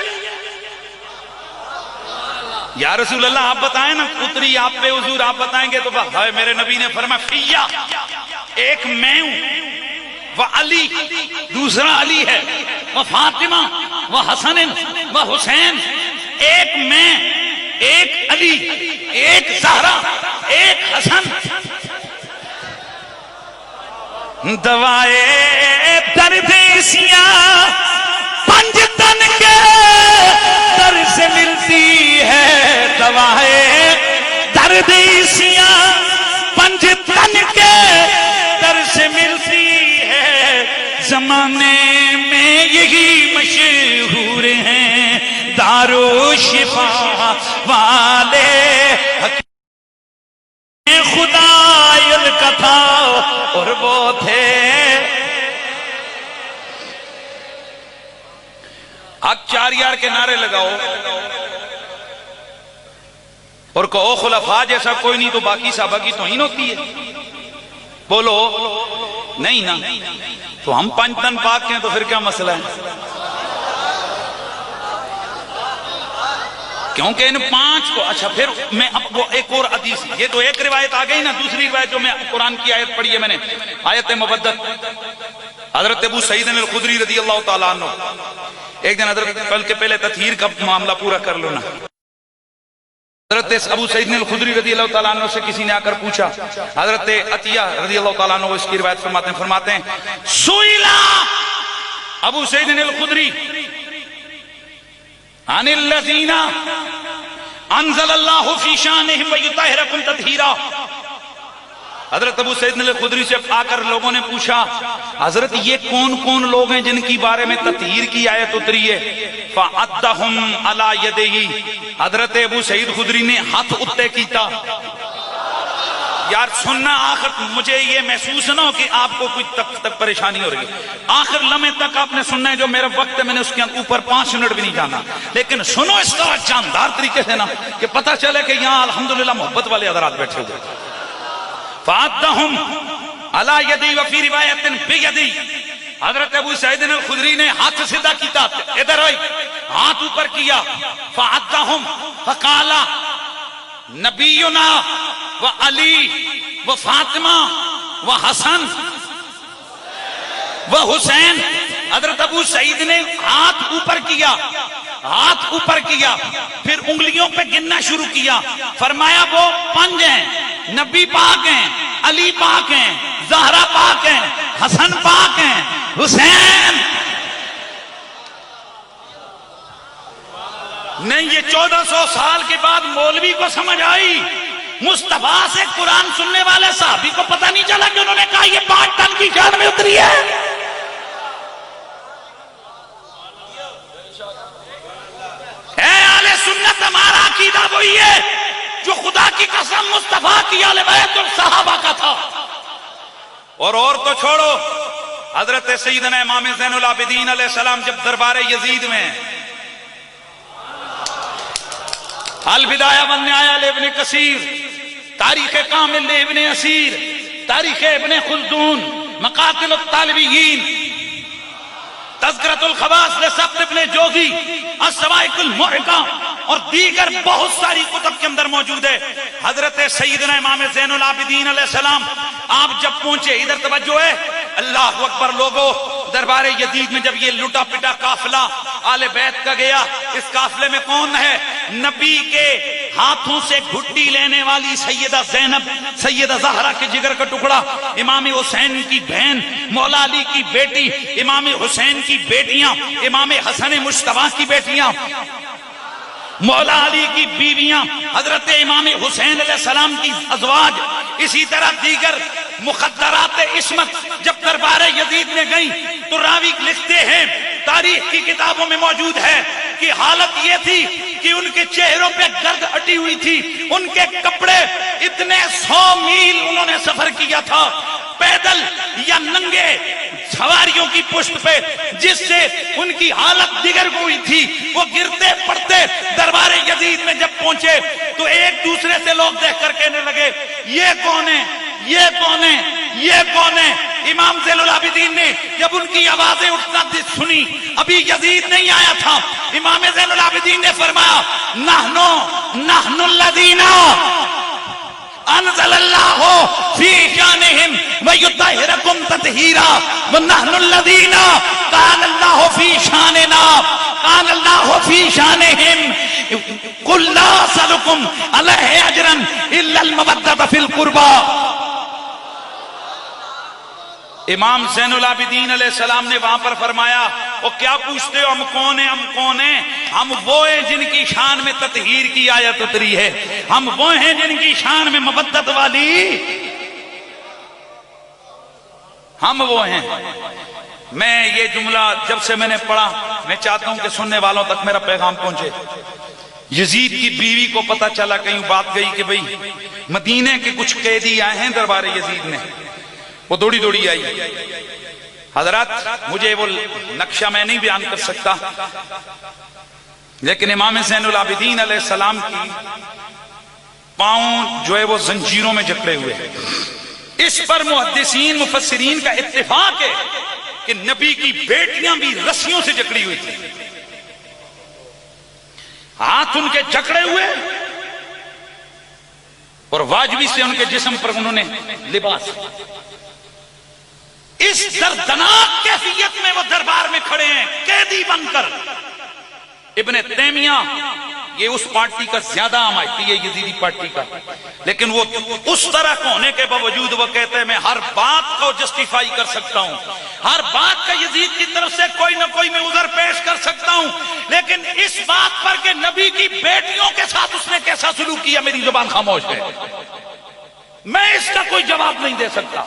B: یا رسول اللہ آپ بتائیں نا، اتری آپ پہ حضور، آپ بتائیں گے تو میرے نبی نے فرمایا فیا، ایک میں ہوں، وہ علی، دوسرا علی ہے، وہ فاطمہ، وہ حسن، وہ حسین. ایک میں، ایک علی، ایک زہرا، ایک حسن. دوائے دردیسیاں 5 تن کے در سے ملتی ہے، دوائے دردیسیاں 5 تن کے در سے ملتی ہے. زمانے میں یہی مشہور ہیں دارو شفا والے، خدا الکتھا اور وہ تھے. حق 4 یار کے نعرے لگاؤ اور کہو خلفاء جیسا کوئی نہیں، تو باقی صحابہ کی توہین ہوتی ہے. بولو نہیں نا، تو ہم 5 تن پاک ہیں تو پھر کیا مسئلہ ہے؟ کیونکہ ان 5 کو، اچھا پھر میں اب وہ ایک اور حدیث، یہ تو ایک روایت آ گئی نا. دوسری روایت جو میں قرآن کی آیت پڑھی ہے میں نے، آیت مبدت، حضرت ابو سعید الخدری رضی اللہ تعالیٰ عنہ. ایک دن حضرت، بلکہ پہلے تطہیر کا معاملہ پورا کر لو نا. حضرت ابو سعید الخدری رضی اللہ تعالیٰ عنہ سے کسی نے آ کر پوچھا، حضرت عطیہ رضی اللہ تعالیٰ عنہ اس کی روایت فرماتے ہیں سئلا ابو سعید الخدری عن الذین انزل اللہ فی شانہم ویطہرکم تطہیرا. حضرت ابو سعید الخدری سے آ کر لوگوں نے پوچھا حضرت یہ کون کون لوگ ہیں جن کی بارے میں تطہیر کی آیت اتری ہے؟ فَعَدَّهُمْ عَلَى يَدَيْهِ، حضرت ابو سعید خدری نے ہاتھ اتے کیتا. یار سننا آخر مجھے یہ محسوس نہ ہو کہ آپ کو کوئی تک پریشانی ہو رہی ہے، آخر لمحے تک آپ نے سننا ہے، جو میرا وقت ہے میں نے اس کے اوپر 5 منٹ بھی نہیں جانا، لیکن سنو اس طرح جاندار طریقے سے نا کہ پتہ چلے کہ یہاں الحمدللہ محبت والے حضرات بیٹھے ہوئے. فَعَدَّهُمْ عَلَى يَدِي وَفِي رِوَایَةٍ بِيَدِي، حضرت ابو سعید الخدری نے ہاتھ سیدھا کیتا، ادھر آئی ہاتھ اوپر کیا. فَعَدَّهُمْ فَقَالَ نبینا و علی و فاطمہ و حسن و حسین. حضرت ابو سعید نے ہاتھ اوپر کیا، ہاتھ اوپر کیا، پھر انگلیوں پہ گننا شروع کیا. فرمایا وہ 5 ہیں، نبی پاک ہیں، علی پاک ہیں، زہرا پاک ہیں، حسن پاک ہیں، حسین. نہیں یہ 1400 سال کے بعد مولوی کو سمجھ آئی. مصطفیٰ سے قرآن سننے والے صحابی کو پتہ نہیں چلا کہ انہوں نے کہا یہ 5 ٹن کی شان میں اتری ہے. اے اہل سنت ہمارا عقیدہ وہی ہے جو خدا کی قسم مصطفیٰ کی اہل بیت الصحابہ کا تھا. اور تو چھوڑو، حضرت سیدنا امام زین العابدین علیہ السلام جب دربار یزید میں، البدایہ والنہایہ لابن کثیر، تاریخ کامل لابن اسیر، تاریخ ابن خلدون، مقاتل الطالبیین، تذکرۃ الخواص لسبت ابن جوزی، الصواعق المحرقہ اور دیگر بہت ساری کتب کے اندر موجود ہے. حضرت سیدنا امام زین العابدین علیہ السلام آپ جب پہنچے، ادھر توجہ ہے، اللہ اکبر لوگو، دربار یزید میں جب یہ لٹا پٹا قافلہ آل بیت کا گیا، اس قافلے میں کون ہے؟ نبی کے ہاتھوں سے گھٹی لینے والی سیدہ زینب، سیدہ زہرا کے جگر کا ٹکڑا، امام حسین کی بہن، مولا علی کی بیٹی، امام حسین کی بیٹیاں، امام حسن مجتبیٰ کی بیٹیاں، مولا علی کی بیویاں، حضرت امام حسین علیہ السلام کی ازواج، اسی طرح دیگر مخدرات عصمت جب دربار یزید میں گئیں تو راوی لکھتے ہیں، تاریخ کی کتابوں میں موجود ہے کہ حالت یہ تھی کہ ان کے چہروں پہ گرد اٹی ہوئی تھی، ان کے کپڑے اتنے 100 میل انہوں نے سفر کیا تھا پیدل یا ننگے سواریوں کی پشت پہ، جس سے ان کی حالت دیگر ہوئی تھی. وہ گرتے پڑتے دربار یزید میں جب پہنچے تو ایک دوسرے سے لوگ دیکھ کر کہنے لگے یہ کون ہے، یہ کون ہے، یہ کون ہے. امام زین العابدین نے جب ان کی آوازیں اٹھنا سنی، ابھی یزید نہیں آیا تھا، امام زین العابدین نے فرمایا نحن الذین انزل اللہ فی شانہم ویطہرکم تطہیرا ونحن الذین قال اللہ فی شاننا قال اللہ فی شانہم قل لا اسألکم علیہ اجرا الا المودۃ فی القربى. امام زین العابدین علیہ السلام نے وہاں پر فرمایا وہ کیا پوچھتے ہو، ہم کون ہیں؟ ہم کون ہیں؟ ہم وہ ہیں جن کی شان میں تطہیر کی آیت اتری ہے، ہم وہ ہیں جن کی شان میں مودت والی، ہم وہ ہیں. میں یہ جملہ جب سے میں نے پڑھا، میں چاہتا ہوں کہ سننے والوں تک میرا پیغام پہنچے. یزید کی بیوی کو پتا چلا، کہیں بات گئی کہ بھئی مدینے کے کچھ قیدی آئے ہیں دربار یزید میں، وہ دوڑی دوڑی آئی. حضرات مجھے وہ نقشہ میں نہیں بیان کر سکتا، لیکن امام زین العابدین علیہ السلام کی پاؤں جو ہے وہ زنجیروں میں جکڑے ہوئے ہیں. اس پر محدثین مفسرین کا اتفاق ہے کہ نبی کی بیٹیاں بھی رسیوں سے جکڑی ہوئی تھی، ہاتھ ان کے جکڑے ہوئے اور واجبی سے ان کے جسم پر انہوں نے لباس. اس دردناک کیفیت میں وہ دربار میں کھڑے ہیں قیدی بن کر. ابن تیمیہ یہ اس پارٹی کا زیادہ حمایتی ہے، یزیدی پارٹی کا، لیکن وہ اس طرح کا ہونے کے باوجود وہ کہتے ہیں میں ہر بات کو جسٹیفائی کر سکتا ہوں، ہر بات کا یزید کی طرف سے کوئی نہ کوئی میں عذر پیش کر سکتا ہوں، لیکن اس بات پر کہ نبی کی بیٹیوں کے ساتھ اس نے کیسا سلوک کیا میری زبان خاموش ہے. میں اس کا کوئی جواب نہیں دے سکتا.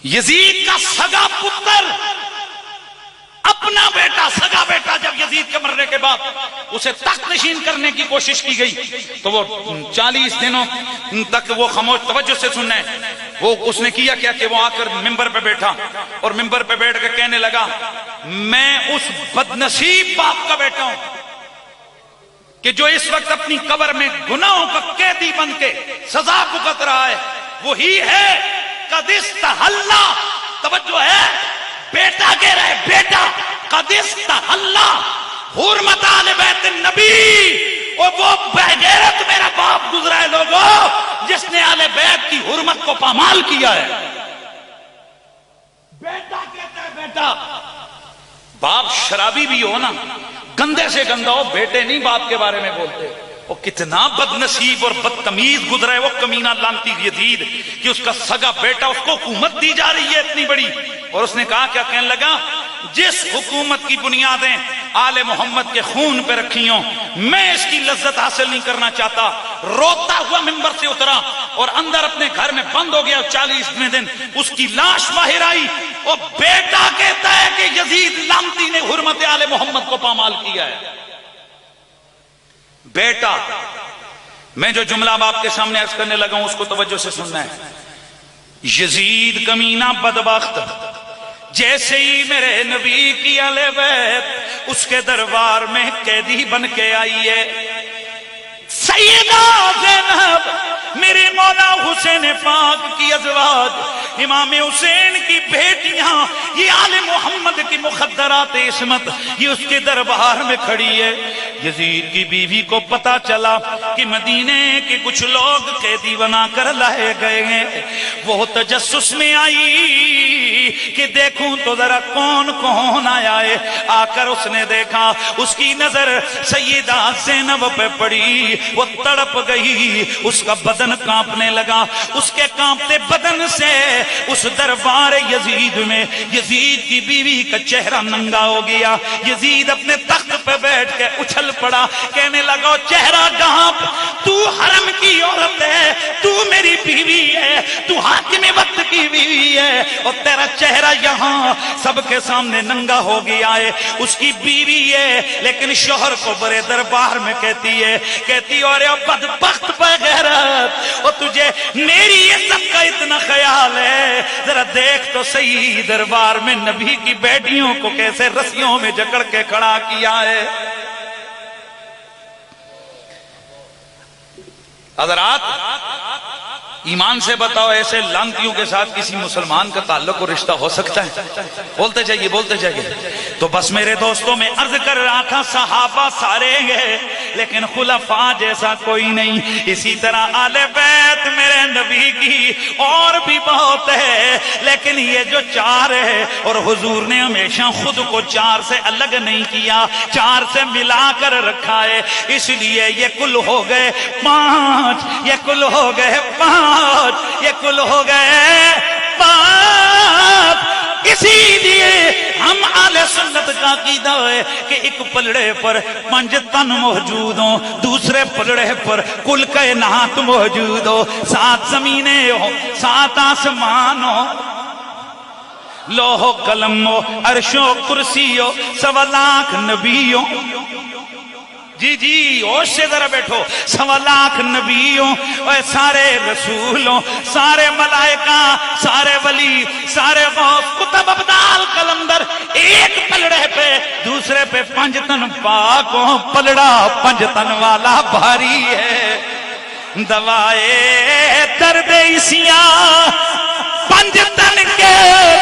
B: یزید کا سگا پتر اپنا بیٹا، سگا بیٹا، جب یزید کے مرنے کے بعد اسے تخت نشین کرنے کی کوشش کی گئی تو وہ 40 دنوں تک وہ خاموش توجہ سے سننے. وہ اس نے کیا کیا کہ وہ آ کر ممبر پہ بیٹھا اور ممبر پہ بیٹھ کے کہنے لگا میں اس بدنصیب باپ کا بیٹا ہوں کہ جو اس وقت اپنی قبر میں گناہوں کا قیدی بن کے سزا بھگت رہا ہے وہی ہے قد استحلا. توجہ ہے، بیٹا کہہ رہے بیٹا، قد استحلا حرمت آل بیت النبی. اور وہ بغیرت میرا باپ گزرا ہے لوگوں جس نے آل بیت کی حرمت کو پامال کیا ہے. بیٹا کہتا ہے بیٹا. باپ شرابی بھی ہو نا، گندے سے گندا ہو، بیٹے نہیں باپ کے بارے میں بولتے. وہ کتنا بد نصیب اور بدتمیز گزرا ہے وہ کمینہ لانتی یزید کہ اس کا سگا بیٹا، اس کو حکومت دی جا رہی ہے اتنی بڑی. اور اس نے کہا کیا کہنے لگا جس حکومت کی بنیادیں آل محمد کے خون پہ رکھی ہوں میں اس کی لذت حاصل نہیں کرنا چاہتا. روتا ہوا ممبر سے اترا اور اندر اپنے گھر میں بند ہو گیا. 40ویں دن اس کی لاش باہر آئی اور بیٹا کہتا ہے کہ یزید لعنتی نے حرمت آل محمد کو پامال کیا ہے. بیٹا، میں جو جملہ اب آپ کے سامنے عرض کرنے لگا ہوں اس کو توجہ سے سننا ہے. یزید کمینہ بدبخت جیسے ہی میرے نبی کی اہل بیت اس کے دربار میں قیدی بن کے آئی ہے. سیدہ زینب میرے مولا حسین پاک کی ازواج، امام حسین کی بیٹیاں، یہ آل محمد کی مخدرات عصمت یہ اس کے دربار میں کھڑی ہے. یزید کی بیوی کو پتا چلا کہ مدینے کے کچھ لوگ قیدی بنا کر لائے گئے ہیں. وہ تجسس میں آئی کہ دیکھوں تو ذرا کون کون آیا ہے. آ کر اس نے دیکھا اس کی نظر سیدہ زینب پہ پڑی. وہ تڑپ گئی، اس کا بدن کانپنے لگا. اس کے کانپتے بدن سے اس دربار یزید میں یزید کی بیوی کا چہرہ ننگا ہو گیا. یزید اپنے تخت پہ بیٹھ کے اچھل پڑا، کہنے لگا چہرہ ڈھانپ، تو حرم کی عورت ہے، تو میری بیوی ہے، تو حاکم وقت کی بیوی ہے اور تیرا چہرہ یہاں سب کے سامنے ننگا ہو گیا ہے. اس کی بیوی ہے لیکن شوہر کو بڑے دربار میں کہتی ہے اور بدبخت بغیرت، اور تجھے میری عزت کا اتنا خیال ہے، ذرا دیکھ تو صحیح دربار میں نبی کی بیٹیوں کو کیسے رسیوں میں جکڑ کے کھڑا کیا ہے. حضرات ایمان سے بتاؤ ایسے لانتیوں کے ساتھ کسی مسلمان کا تعلق اور رشتہ ہو سکتا ہے؟ بولتے جائیے بولتے جائیے. تو بس میرے دوستوں میں عرض کر رہا تھا صحابہ سارے گئے لیکن خلفاء جیسا کوئی نہیں. اسی طرح آل بیت میرے نبی کی اور بھی بہت ہے لیکن یہ جو 4 ہے، اور حضور نے ہمیشہ خود کو 4 سے الگ نہیں کیا، 4 سے ملا کر رکھا ہے. اس لیے یہ کل ہو گئے 5، یہ کل ہو گئے 5، یہ کل ہو گئے 5. اسی لیے ہم اہل سنت کا عقیدہ ہے کہ ایک پلڑے پر 5 تن موجود ہوں، دوسرے پلڑے پر کل کائنات موجود ہو، 7 زمینیں ہو، 7 آسمان ہو، لوح و قلم ہو، عرش و کرسی ہو، 1.25 لاکھ نبی ہو. جی ہوش سے ذرا بیٹھو. 1.25 لاکھ نبیوں اور سارے رسولوں، سارے ملائکہ، سارے ولی، سارے غوث، کتب ابدال قلندر ایک پلڑے پہ، دوسرے پہ 5 تن پاک ہوں. پلڑا 5 تن والا بھاری ہے. دوائے درد اسیاں 5 تن کے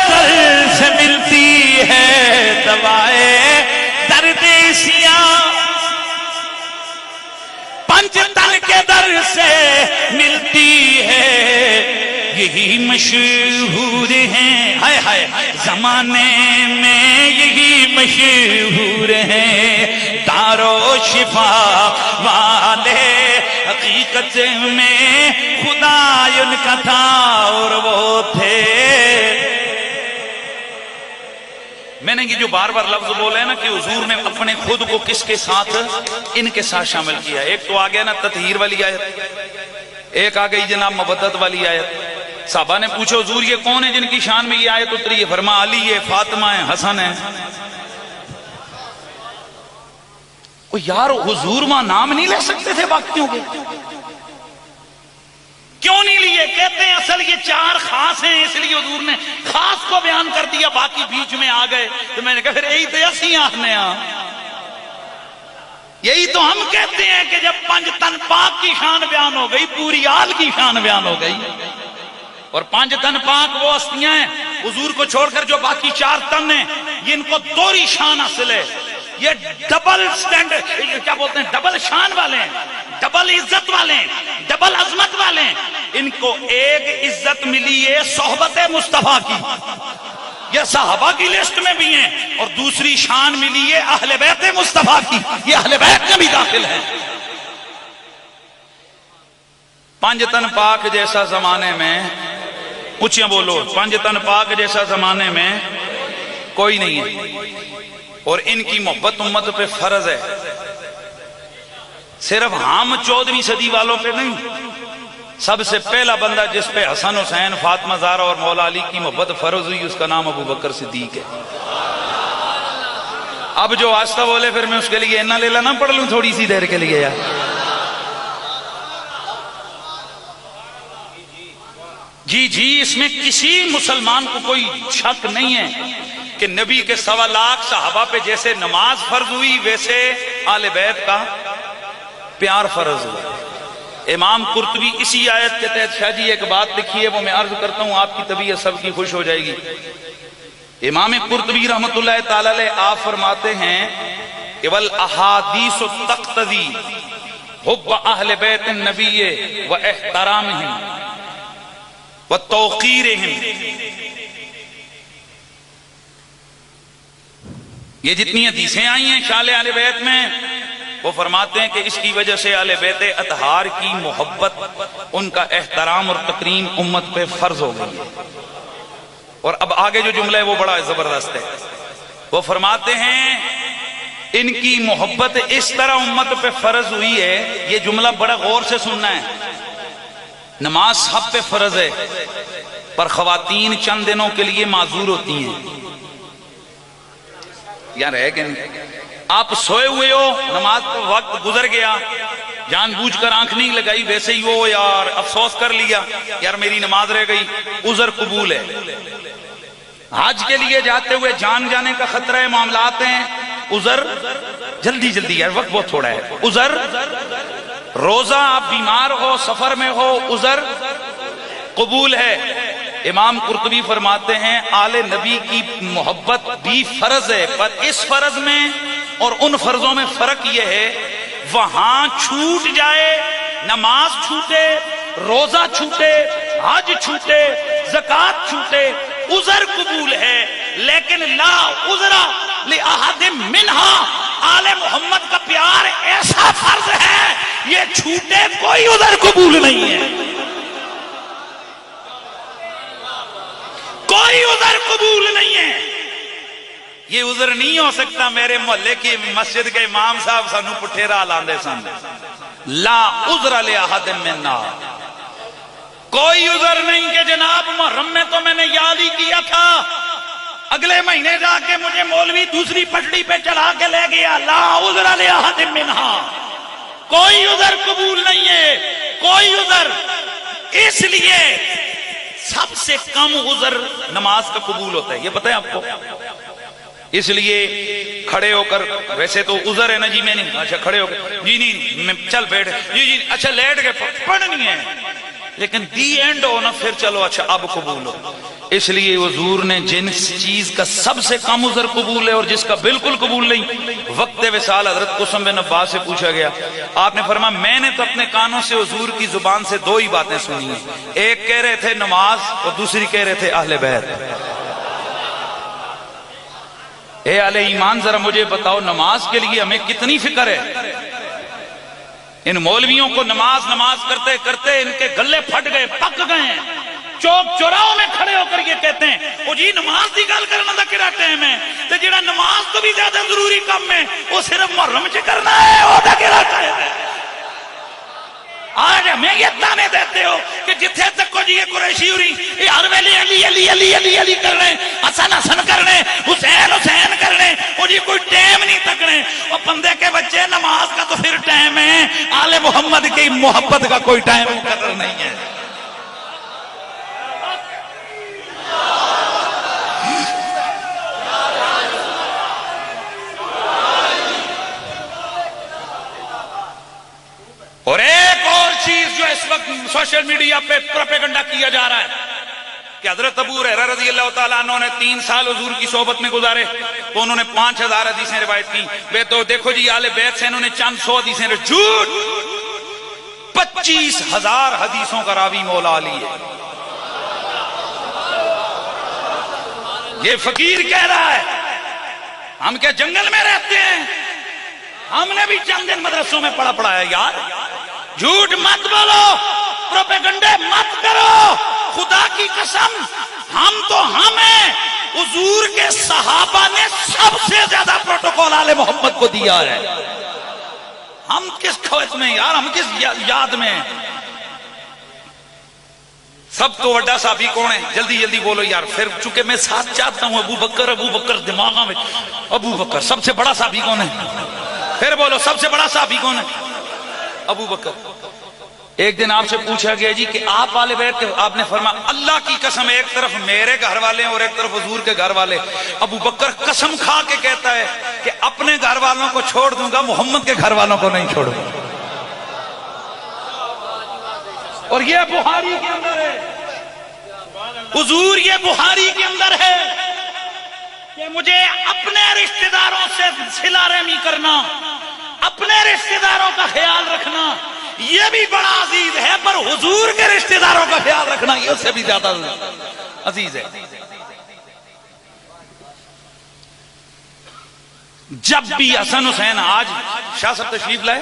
B: در سے ملتی ہے. دوائے درد اسیاں 5 تن کے در سے ملتی ہے. یہی مشہور ہیں، ہائے ہائے زمانے میں یہی مشہور ہیں. دارو شفا والے حقیقت میں خدا ان کا تھا اور وہ تھے. میں نے نے یہ جو بار بار لفظ بولے ہیں نا کہ حضور نے اپنے خود کو کس کے ساتھ، ان کے ساتھ شامل کیا. ایک تو آ گیا نا تطہیر والی آیت، ایک آ گئی جناب مودت والی آیت. صحابہ نے پوچھو حضور یہ کون ہے جن کی شان میں یہ آیت اتری ہے؟ فرما علی ہے، فاطمہ ہے، حسن ہے. او یار حضور وہاں نام نہیں لے سکتے تھے باقیوں کے؟ کیوں نہیں لیے؟ کہتے ہیں اصل یہ چار خاص ہیں اس لیے حضور نے خاص کو بیان کر دیا، باقی بیچ میں آ گئے. تو میں نے کہا پھر یہی تو اسی آنے یہی تو ہم کہتے ہیں کہ جب پنج تن پاک کی شان بیان ہو گئی، پوری آل کی شان بیان ہو گئی. اور پانچ تن پاک وہ ہستیاں ہیں حضور کو چھوڑ کر جو باقی چار تن ہیں، یہ ان کو دوہری شان حاصل ہے. یہ ڈبل سٹینڈرڈ، کیا بولتے ہیں، ڈبل شان والے ہیں، ڈبل عزت والے ہیں، ڈبل عظمت والے ہیں. ان کو ایک عزت ملی ہے صحبت مصطفیٰ کی، یہ صحابہ کی لسٹ میں بھی ہیں، اور دوسری شان ملی ہے اہل بیت مصطفیٰ کی، یہ اہل بیت میں بھی داخل ہے. پانچ تن پاک جیسا زمانے میں، اونچیاں بولو، پانچ تن پاک جیسا زمانے میں کوئی نہیں ہے. اور ان کی محبت امت پہ فرض ہے، صرف ہم 14ویں صدی والوں پہ نہیں. سب سے پہلا بندہ جس پہ حسن حسین فاطمہ زہرا اور مولا علی کی محبت فرض ہوئی اس کا نام ابو بکر صدیق ہے. اب جو آستہ بولے پھر میں اس کے لیے اینا لیلا نہ پڑھ لوں تھوڑی سی دیر کے لیے یار. جی اس میں کسی مسلمان کو کوئی شک نہیں ہے کہ نبی کے 1.25 لاکھ صحابہ پہ جیسے نماز فرض ہوئی ویسے آل بیت کا پیار فرض ہوا. امام قرطبی اسی آیت کے تحت شاہ جی ایک بات لکھی ہے، وہ میں عرض کرتا ہوں، آپ کی طبیعت سب کی خوش ہو جائے گی. امام قرطبی رحمت اللہ تعالی علیہ آپ فرماتے ہیں کہ والاحادیث تقتضی حب اہل بیت النبی و احترامہم و توقیرہم. یہ جتنی حدیثیں آئی ہیں شان اہل بیت میں، وہ فرماتے ہیں کہ اس کی وجہ سے اہل بیت اطہار کی محبت، ان کا احترام اور تکریم امت پہ فرض ہو گئی. اور اب آگے جو جملہ ہے وہ بڑا زبردست ہے. وہ فرماتے ہیں ان کی محبت اس طرح امت پہ فرض ہوئی ہے، یہ جملہ بڑا غور سے سننا ہے. نماز سب پہ فرض ہے، پر خواتین چند دنوں کے لیے معذور ہوتی ہیں. یار ہے کہ نہیں؟ آپ سوئے ہوئے ہو، نماز کا وقت گزر گیا، جان بوجھ کر آنکھ نہیں لگائی، ویسے ہی ہو یار افسوس کر لیا یار میری نماز رہ گئی، عذر قبول ہے. حج کے لیے جاتے ہوئے جان جانے کا خطرہ ہے، معاملات ہیں، عذر جلدی یار وقت بہت تھوڑا ہے، عذر. روزہ آپ بیمار ہو، سفر میں ہو، عذر قبول ہے. امام قرطبی فرماتے ہیں آل نبی کی محبت بھی فرض ہے، پر اس فرض میں اور ان فرضوں میں فرق یہ ہے، وہاں چھوٹ جائے، نماز چھوٹے، روزہ چھوٹے، حج چھوٹے، زکوٰۃ چھوٹے، عذر قبول ہے. لیکن لا عذر لأحد منہا، آل محمد کا پیار ایسا فرض ہے یہ چھوٹے کوئی عذر قبول نہیں ہے، کوئی عذر قبول نہیں ہے. یہ عذر نہیں ہو سکتا میرے محلے کی مسجد کے امام صاحب سانو پٹھے راہ لاندے سن، لا عذر لأحد منا، کوئی عذر نہیں کہ جناب محرم میں تو میں نے یاد ہی کیا تھا، اگلے مہینے جا کے مجھے مولوی دوسری پٹڑی پہ چڑھا کے لے گیا. لا عذر لأحد منہا، کوئی عذر قبول نہیں ہے، کوئی عذر. اس لیے سب سے کم عذر نماز کا قبول ہوتا ہے، یہ پتہ ہے آپ کو. اس لیے کھڑے ہو کر، ویسے تو عذر ہے نا جی میں نہیں، اچھا کھڑے ہو کر جی نہیں میں چل بیٹھ، جی اچھا لیٹ گئے پڑھنی ہے، لیکن دی اینڈ ہو نا پھر چلو اچھا اب قبول ہو. اس لیے حضور نے جن چیز کا سب سے کم عذر قبول ہے اور جس کا بالکل قبول نہیں، وقت وصال حضرت قسم بن عباس سے پوچھا گیا، آپ نے فرمایا میں نے تو اپنے کانوں سے حضور کی زبان سے 2 ہی باتیں سنی ہیں، ایک کہہ رہے تھے نماز اور دوسری کہہ رہے تھے اہل بیت. اے اہل ایمان ذرا مجھے بتاؤ نماز کے لیے ہمیں کتنی فکر ہے؟ ان مولویوں کو نماز کرتے کرتے ان کے گلے پھٹ گئے، پک گئے ہیں. چوک چوراہوں میں کھڑے ہو کر یہ کہتے ہیں وہ جی نماز دی گل کرنا دا کیڑا ٹائم ہے تے جڑا نماز تو بھی زیادہ ضروری کم ہے وہ صرف محرم چ کرنا ہے وہ دا کیڑا ٹائم ہے. آج ہمیں یہ تانے دیتے ہو کہ جتھے تک کو جی یہ قریشی ہوئی یہ ہر ویلے علی علی علی علی علی کر رہے ہیں, حسن حسن کر رہے ہیں, حسین حسین کر رہے ہیں, وہ جی کوئی ٹائم نہیں تک رہے. وہ بندے کے بچے نماز کا تو پھر ٹائم ہے, آل محمد کی محبت کا کوئی ٹائم مقرر نہیں ہے. اور ایک اور چیز جو اس وقت سوشل میڈیا پہ پروپیگنڈا کیا جا رہا ہے کہ حضرت ابو ہریرہ رضی اللہ تعالیٰ عنہ نے 3 سال حضور کی صحبت میں گزارے تو انہوں نے 5000 حدیثیں روایت کی. بے تو دیکھو جی آل بیت سے انہوں نے چند سو حدیثیں جھوٹ 25,000 حدیثوں کا راوی مولا علی ہے. یہ فقیر کہہ رہا ہے ہم کیا جنگل میں رہتے ہیں, ہم نے بھی چند دن مدرسوں میں پڑھا ہے یار. جھوٹ مت بولو, پروپیگنڈے مت کرو, خدا کی قسم ہم تو ہم ہیں. حضور کے صحابہ نے سب سے زیادہ پروٹوکول آل محمد کو دیا ہے. ہم کس خوف میں یار, ہم کس یاد میں. سب تو بڑا صحابی کون ہے جلدی جلدی بولو یار, پھر چونکہ میں ساتھ چاہتا ہوں ابو بکر دماغ میں. ابو بکر سب سے بڑا صحابی کون ہے, پھر بولو سب سے بڑا صحابی کون ہے, ابو بکر. ایک دن آپ سے پوچھا گیا جی کہ آپ والے بیت کے, آپ نے فرمایا اللہ کی قسم ایک طرف میرے گھر والے ہیں اور ایک طرف حضور کے گھر والے. ابو بکر قسم کھا کے کہتا ہے کہ اپنے گھر والوں کو چھوڑ دوں گا, محمد کے گھر والوں کو نہیں چھوڑوں گا. اور یہ بخاری کے اندر ہے حضور, یہ بخاری کے اندر ہے کہ مجھے اپنے رشتہ داروں سے صلہ رحمی کرنا, اپنے رشتہ داروں کا خیال رکھنا یہ بھی بڑا عزیز ہے, پر حضور کے رشتہ داروں کا خیال رکھنا یہ اس سے بھی زیادہ عزیز ہے. جب بھی حسن حسین, آج شاہ صاحب تشریف لائے,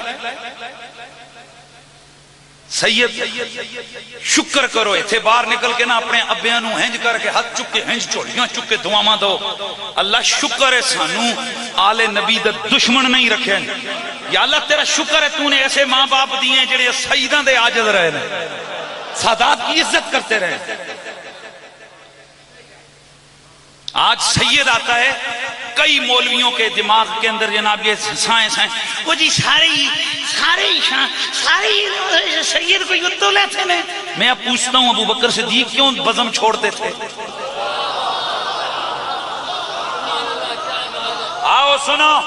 B: سید شکر کرو اتھے باہر نکل کے نا اپنے ابیاں نو ہنج کر کے ہاتھ چک کے ہنج چوڑیاں چک کے دعاواں دو. اللہ شکر ہے سانو آل نبی دا دشمن نہیں رکھے. یا اللہ تیرا شکر ہے تو نے ایسے ماں باپ دیے ہیں جڑے سیداں دے عاجز رہے نے, سادات کی عزت کرتے رہے. آج سید آتا ہے, کئی مولویوں کے دماغ کے اندر جناب یہ سائنس ہیں, وہ جی سارے سید کو یوں تو لیتے ہیں. میں اب پوچھتا ہوں ابو بکر صدیق کیوں بزم چھوڑتے تھے؟ آؤ سنو,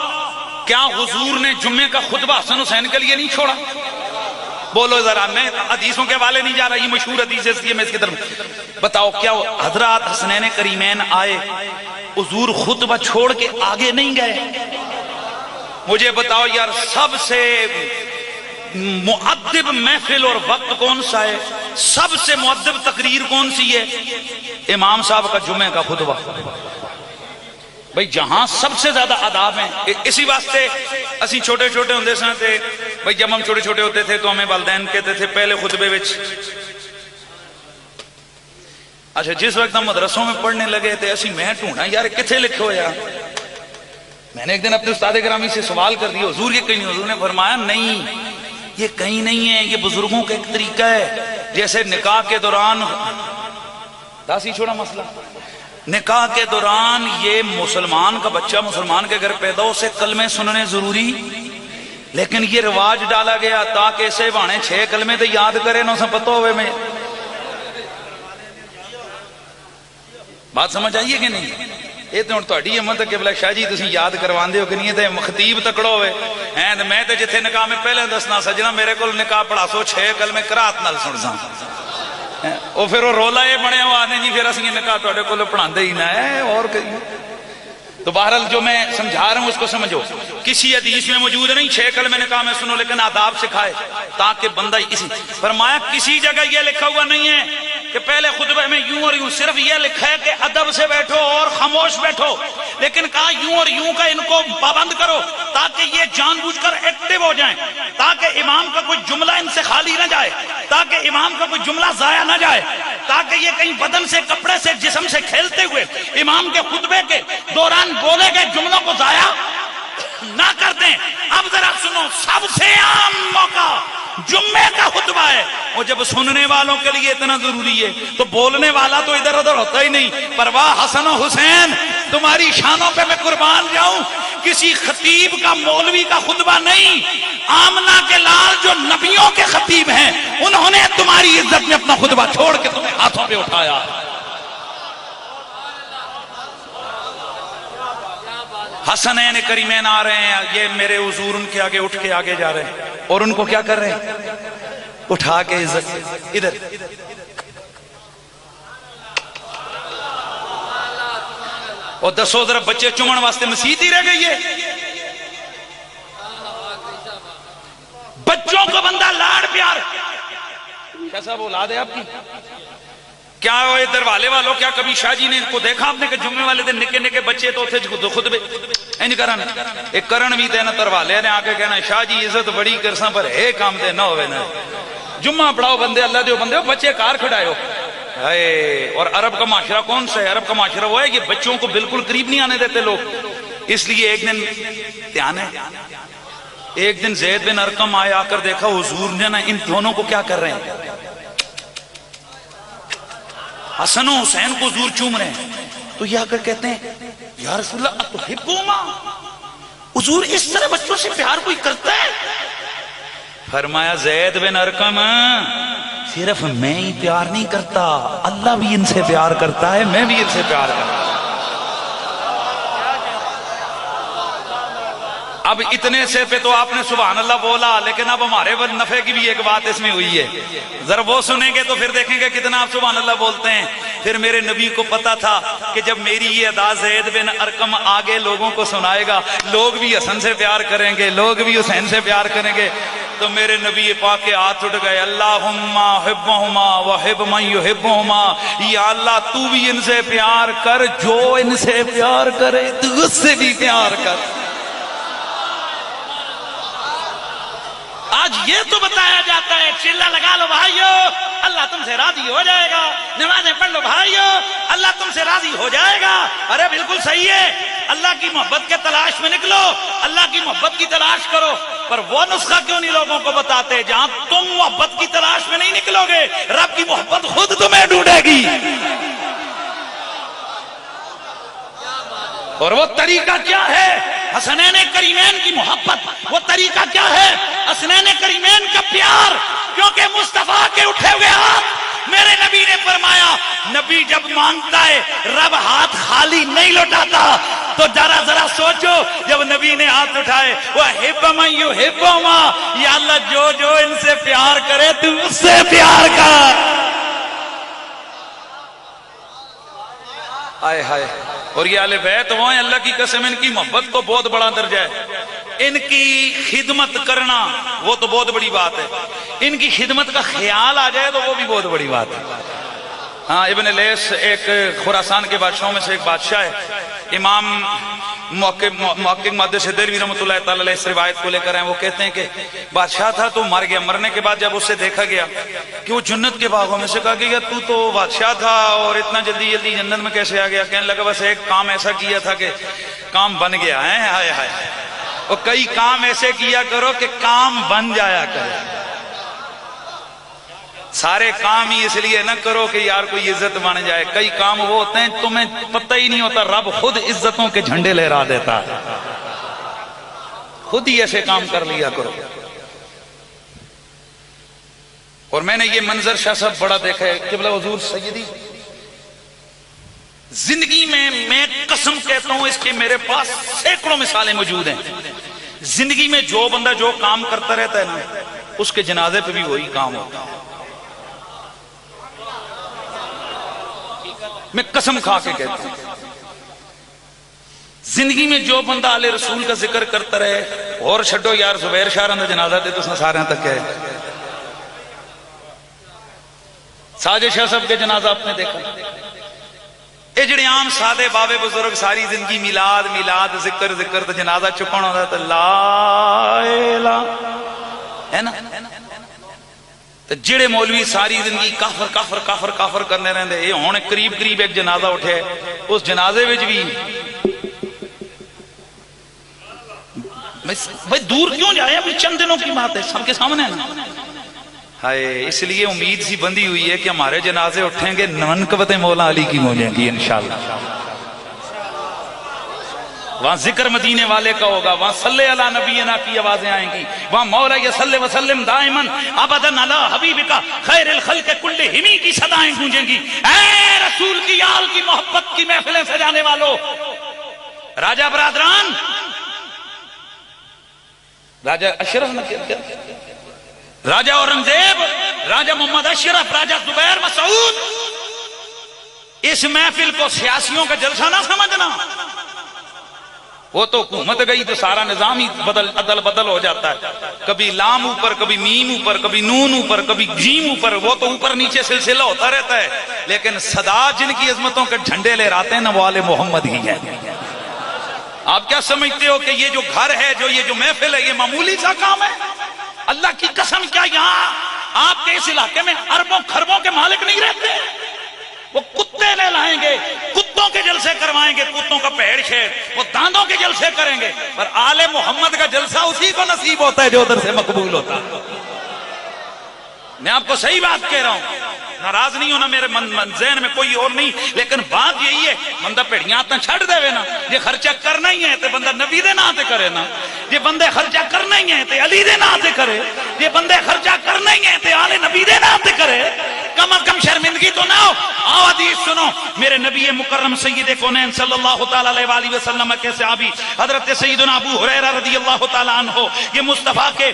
B: کیا حضور نے جمعے کا خطبہ حسن حسین کے لیے نہیں چھوڑا؟ بولو ذرا, میں حدیثوں کے حوالے نہیں جا رہا, یہ مشہور حدیث ہے اس لیے میں اس کی طرف بتاؤ. کیا حضرات حسنین کریمین آئے, حضور خطبہ چھوڑ کے آگے نہیں گئے؟ مجھے بتاؤ یار سب سے مؤدب محفل اور وقت کون سا ہے, سب سے مؤدب تقریر کون سی ہے؟ امام صاحب کا جمعے کا خطبہ. بھئی جہاں سب سے زیادہ آداب ہیں. اسی واسطے اسی چھوٹے چھوٹے ہوندے سن تے بھئی جب ہم چھوٹے چھوٹے ہوتے تھے تو ہمیں والدین کہتے تھے پہلے خطبے وچ, اچھا جس وقت ہم مدرسوں میں پڑھنے لگے تھے اسی میں ڈھونڈا یار کتھے لکھو ہوا. میں نے ایک دن اپنے استاد گرامی سے سوال کر دیا, حضور یہ کہیں نہیں. حضور نے فرمایا نہیں, یہ کہیں نہیں ہے, یہ بزرگوں کا ایک طریقہ ہے. جیسے نکاح کے دوران, داسی چھوڑا مسئلہ, نکاح کے دوران یہ مسلمان کا بچہ مسلمان کے گھر پیدا ہو سے کلمے سننے ضروری, لیکن یہ رواج ڈالا گیا تاکہ اسے بانے 6 کلمے تو یاد کرے نہ اسے پتہ ہوئے. میں بات سمجھ آئیے کہ نہیں؟ یہ تو تہاڈی ہمت ہے کہ بلا شاہ جی تسی یاد کرواندے ہو کہ نہیں, تے خطیب تکڑو ہوئے ہیں. میں تے جتھے نکاح میں پہلے دسنا سجنا میرے کو نکاح پڑھا سو 6 کلمے قرات نال سن سا, وہ پھر وہ رولا یہ بنے ہوا آنے جی پھر اسی نکاح تہاڈے کول پڑھاندے ہی نہ ہے. اور تو بہرحال جو میں سمجھا رہا ہوں اس کو سمجھو. کسی حدیث میں موجود نہیں 6 کلمے نکاح میں سنو, لیکن آداب سکھائے تاکہ بندہ اسی. فرمایا کسی جگہ یہ لکھا ہوا نہیں ہے کہ پہلے خطبے میں یوں اور یوں, صرف یہ لکھا ہے کہ ادب سے بیٹھو اور خاموش بیٹھو, لیکن کہا یوں اور یوں کا ان کو پابند کرو تاکہ یہ جان بوجھ کر ایکٹیو ایکٹیو ہو جائیں تاکہ امام کا کوئی جملہ ان سے خالی نہ جائے، تاکہ امام کا کوئی جملہ ضائع نہ جائے، تاکہ یہ کہیں بدن سے، کپڑے سے، جسم سے کھیلتے ہوئے امام کے خطبے کے دوران بولے گئے جملوں کو ضائع نہ کر دیں۔ اب ذرا سنو، سب سے عام موقع جمعے کا خطبہ ہے، اور جب سننے والوں کے لیے اتنا ضروری ہے تو بولنے والا تو ادھر ادھر ہوتا ہی نہیں۔ پر واہ حسن و حسین، تمہاری شانوں پہ میں قربان جاؤں، کسی خطیب کا، مولوی کا خطبہ نہیں، آمنہ کے لال جو نبیوں کے خطیب ہیں انہوں نے تمہاری عزت میں اپنا خطبہ چھوڑ کے تمہیں ہاتھوں پہ اٹھایا۔ حسنین کریمین آ رہے ہیں، یہ میرے حضور ان کے آگے اٹھ کے آگے جا رہے ہیں، اور ان کو کیا کر رہے ہیں؟ اٹھا کے عزت سے ادھر۔ اور دسو ذرا بچے چومن واسطے مسیت ہی رہ گئی ہے؟ بچوں کو بندہ لاڑ پیار، کیسا وہ اولاد ہے آپ کی؟ کیا ادھر والے والوں، کیا کبھی شاہ جی نے کو دیکھا آپ نے کہ جمعے والے دن نکے نکے بچے تو تھے خطبے اینج کرن ایک کرن بھی تے نہ تر والے نے آ کے کہنا شاہ جی عزت بڑی کرساں پر ہے کام تے نہ ہوے نا، جمعہ پڑھاؤ بندے اللہ دیو بندے، بچے کار کھڑائے ہو۔ اور عرب کا معاشرہ کون سا ہے؟ عرب کا معاشرہ وہ ہے کہ بچوں کو بالکل قریب نہیں آنے دیتے لوگ۔ اس لیے ایک دن دھیان ہے، ایک دن زید بن ارقم آئے، آ کر دیکھا حضور نے نا ان دونوں کو کیا کر رہے ہیں، حسن و حسین کو حضور چوم رہے ہیں۔ تو یہ آ کر کہتے ہیں یا رسول اللہ اتحبہما، حضور اس طرح بچوں سے پیار کوئی کرتا ہے؟ فرمایا زید بن ارقم صرف میں ہی پیار نہیں کرتا، اللہ بھی ان سے پیار کرتا ہے، میں بھی ان سے پیار کرتا ہوں۔ اب اتنے سے پہ تو آپ نے سبحان اللہ بولا، لیکن اب ہمارے نفع کی بھی ایک بات اس میں ہوئی ہے، ذرا وہ سنیں گے تو پھر دیکھیں گے کتنا آپ سبحان اللہ بولتے ہیں۔ پھر میرے نبی کو پتا تھا کہ جب میری یہ ادا زید بن ارقم آگے لوگوں کو سنائے گا، لوگ بھی حسن سے پیار کریں گے، لوگ بھی حسین سے پیار کریں گے۔ تو میرے نبی پاک کے ہاتھ اٹھ گئے، اللہم حبہما وحب من یحبہما، یا اللہ تو بھی ان سے پیار کر، جو ان سے پیار کرے تو اس سے بھی پیار کر۔ آج یہ تو بتایا جاتا ہے چلہ لگا لو بھائیو اللہ تم سے راضی ہو جائے گا، نمازیں پڑھ لو بھائیو اللہ تم سے راضی ہو جائے گا۔ ارے بالکل صحیح ہے، اللہ کی محبت کے تلاش میں نکلو، اللہ کی محبت کی تلاش کرو، پر وہ نسخہ کیوں نہیں لوگوں کو بتاتے جہاں تم محبت کی تلاش میں نہیں نکلو گے رب کی محبت خود تمہیں ڈھونڈے گی۔ اور وہ طریقہ کیا ہے؟ حسنین کریمین کی محبت، وہ طریقہ کیا ہے؟ حسنین کریمین کا پیار، کیونکہ مصطفیٰ کے اٹھے ہوئے ہاتھ، میرے نبی نے فرمایا نبی جب مانگتا ہے رب ہاتھ خالی نہیں لوٹاتا۔ تو ذرا سوچو جب نبی نے ہاتھ اٹھائے وَحِبَّ مَن یُحِبُّہُما، یا اللہ جو جو ان سے پیار کرے تو اس سے پیار کر۔ آئے ہائے، اور یہ اہل بیت وہ ہیں اللہ کی قسم ان کی محبت تو بہت بڑا درجہ ہے، ان کی خدمت کرنا وہ تو بہت بڑی بات ہے، ان کی خدمت کا خیال آ جائے تو وہ بھی بہت بڑی بات ہے۔ ہاں ابن لیس ایک خراسان کے بادشاہوں میں سے ایک بادشاہ ہے، امام محقق محدث دہلوی رحمۃ اللہ تعالی علیہ اس روایت کو لے کر ہیں، وہ کہتے ہیں کہ بادشاہ تھا تو مر گیا، مرنے کے بعد جب اسے دیکھا گیا کہ وہ جنت کے باغوں میں سے، کہا کہ تو تو بادشاہ تھا اور اتنا جلدی جلدی جنت میں کیسے آ گیا؟ کہنے لگا بس ایک کام ایسا کیا تھا کہ کام بن گیا ہے۔ ہائے ہائے، اور کئی کام ایسے کیا کرو کہ کام بن جایا کرے، سارے کام ہی اس لیے نہ کرو کہ یار کوئی عزت بن جائے، کئی کام وہ ہوتے ہیں تمہیں پتہ ہی نہیں ہوتا رب خود عزتوں کے جھنڈے لہرا دیتا ہے، خود ہی ایسے کام کر لیا کرو۔ اور میں نے یہ منظر شاہ صاحب بڑا دیکھا ہے، قبلہ حضور سیدی زندگی میں قسم کہتا ہوں اس کے میرے پاس سینکڑوں مثالیں موجود ہیں، زندگی میں جو بندہ جو کام کرتا رہتا ہے نا اس کے جنازے پہ بھی وہی کام ہوتا ہے، میں قسم کھا کے کہتا ہوں، زندگی میں جو بندہ آل رسول کا ذکر کرتا رہے، اور چھڈو یار زبیر شاہ رہا جنازہ دے تو سارے تک ہے، ساجد شاہ صاحب کے جنازہ آپ نے دیکھا، یہ جڑے عام سادے بابے بزرگ ساری زندگی میلاد میلاد ذکر ذکر تو جنازہ چکن ہوتا تو لا الہ ہے نا، تو جڑے مولوی ساری زندگی کافر کافر کافر کافر کرنے رہندے، یہ ہونے قریب قریب ایک جنازہ اٹھے، اس جنازے وچ بھی بھائی دور کیوں جائے، ابھی چند دنوں کی بات ہے، سب کے سامنے ہے نا۔ ہائے، اس لیے امید سی بندی ہوئی ہے کہ ہمارے جنازے اٹھیں گے منقبت مولا علی کی ہو جائیں گی انشاءاللہ۔ وہاں ذکر مدینے والے کا ہوگا، وہاں صلی علی نبینا کی آوازیں آئیں گی، وہاں مولا صلی وسلم دائمن ابداً علی حبیبک خیر الخلق کلہم کی صدائیں گونجیں گی۔ اے رسول کی آل کی محبت کی محفلیں سجانے والوں، راجہ برادران، راجہ اشرف نے کیا، راجہ اورنگزیب، راجہ محمد اشرف، راجہ زبیر مسعود، اس محفل کو سیاسیوں کا جلسہ نہ سمجھنا، وہ تو حکومت گئی تو سارا نظام ہی عدل بدل ہو جاتا ہے، کبھی لام اوپر، کبھی میم اوپر، کبھی نون اوپر، کبھی جیم اوپر، وہ تو اوپر نیچے سلسلہ ہوتا رہتا ہے، لیکن صدا جن کی عظمتوں کے جھنڈے لے راتے ہیں نا وہ آل محمد ہی ہے۔ آپ کیا سمجھتے ہو کہ یہ جو گھر ہے، جو یہ جو محفل ہے، یہ معمولی سا کام ہے؟ اللہ کی قسم، کیا یہاں آپ کے اس علاقے میں اربوں خربوں کے مالک نہیں رہتے؟ وہ کتے لے لائیں گے، کتوں کے جلسے کروائیں گے، کتوں کا پیڑ شیر، وہ داندوں کے جلسے کریں گے، پر آل محمد کا جلسہ اسی کو نصیب ہوتا ہے جو ادھر سے مقبول ہوتا ہے۔ میں آپ کو صحیح بات کہہ رہا ہوں، ناراض نہیں ہونا، میرے ذہن میں کوئی اور نہیں، لیکن بات یہی ہے، بندہ پیڑیاں آتا چھڑ دے وے نا، یہ خرچہ کرنا ہی ہے تو بندہ نبی دے نام تے کرے نا، یہ بندے خرچہ کرنا ہی ہے تو علی دے نام تے کرے، یہ بندے خرچہ کرنا ہی ہے تو آل نبی دے نام تے کرے، کم از کم شرمندگی تو نہ ہو۔ آؤ حدیث سنو، میرے نبی مکرم سید کونین صلی اللہ تعالیٰ علیہ وسلم کے صحابی حضرت سیدنا ابو ہریرہ رضی اللہ تعالیٰ عنہ، یہ مصطفیٰ کے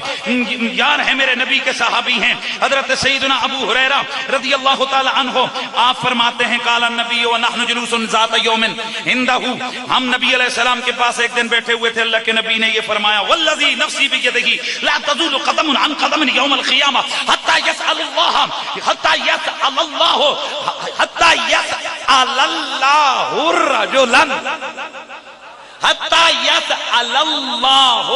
B: یار ہیں، میرے نبی کے صحابی ہیں، حضرت سیدنا ابو ہریرہ رضی اللہ تعالیٰ عنہ، آپ فرماتے ہیں قال النبی ونحن جلوس ذات یوم عنده، ہم نبی علیہ السلام کے پاس ایک دن بیٹھے ہوئے تھے، اللہ کے نبی نے یہ فرمایا والذی نفسی بیدہ لا تزول قدم عن قدم یوم القیامہ حتی یسأل اللہ حتی یسأل اللہ الرجلا حتی یسأل اللہ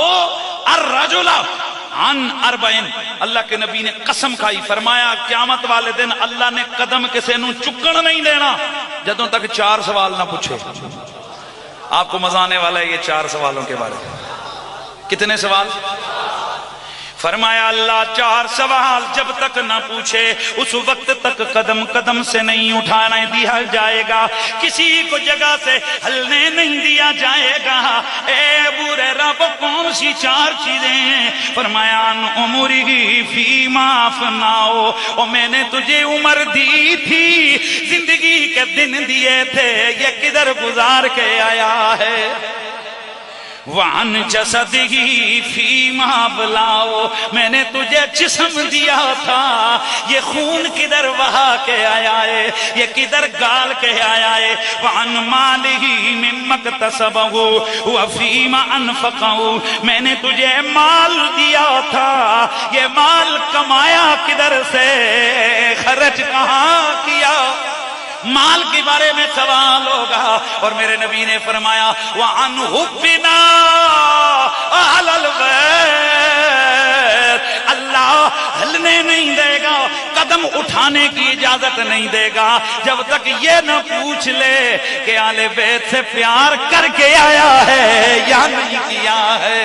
B: الرجل عن اربعین، اللہ کے نبی نے قسم کھائی، فرمایا قیامت والے دن اللہ نے قدم کسے نو چکن نہیں دینا جدوں تک 4 سوال نہ پوچھے۔ آپ کو مزہ آنے والا ہے یہ 4 سوالوں کے بارے میں۔ کتنے سوال؟ فرمایا اللہ 4 سوال جب تک نہ پوچھے اس وقت تک قدم قدم سے نہیں اٹھانا دیا جائے گا، کسی کو جگہ سے ہلنے نہیں دیا جائے گا۔ اے ابو ہریرہ وہ کون سی 4 چیزیں ہیں؟ فرمایا ان عمری فیما افناؤ، اور میں نے تجھے عمر دی تھی، زندگی کے دن دیے تھے، یہ کدھر گزار کے آیا ہے؟ وَعَنْ جَسَدِهِ فِيمَا بَلَاؤ، میں نے تجھے جسم دیا تھا، یہ خون کدھر بہا کے آیا ہے، یہ کدھر گال کے آیا ہے۔ وَعَنْ مَالِهِ مِمَّا اكْتَسَبَهُ وَفِيمَا أَنْفَقَهُ، میں نے تجھے مال دیا تھا، یہ مال کمایا کدھر سے، خرچ کہاں کیا؟ مال کے بارے میں سوال ہوگا۔ اور میرے نبی نے فرمایا وَعَنْ حُبِّنَا أَهْلَ الْبَيْتِ، اللہ ہلنے نہیں دے گا، قدم اٹھانے کی اجازت نہیں دے گا جب تک یہ نہ پوچھ لے کہ آل بیت سے پیار کر کے آیا ہے یا نہیں کیا ہے۔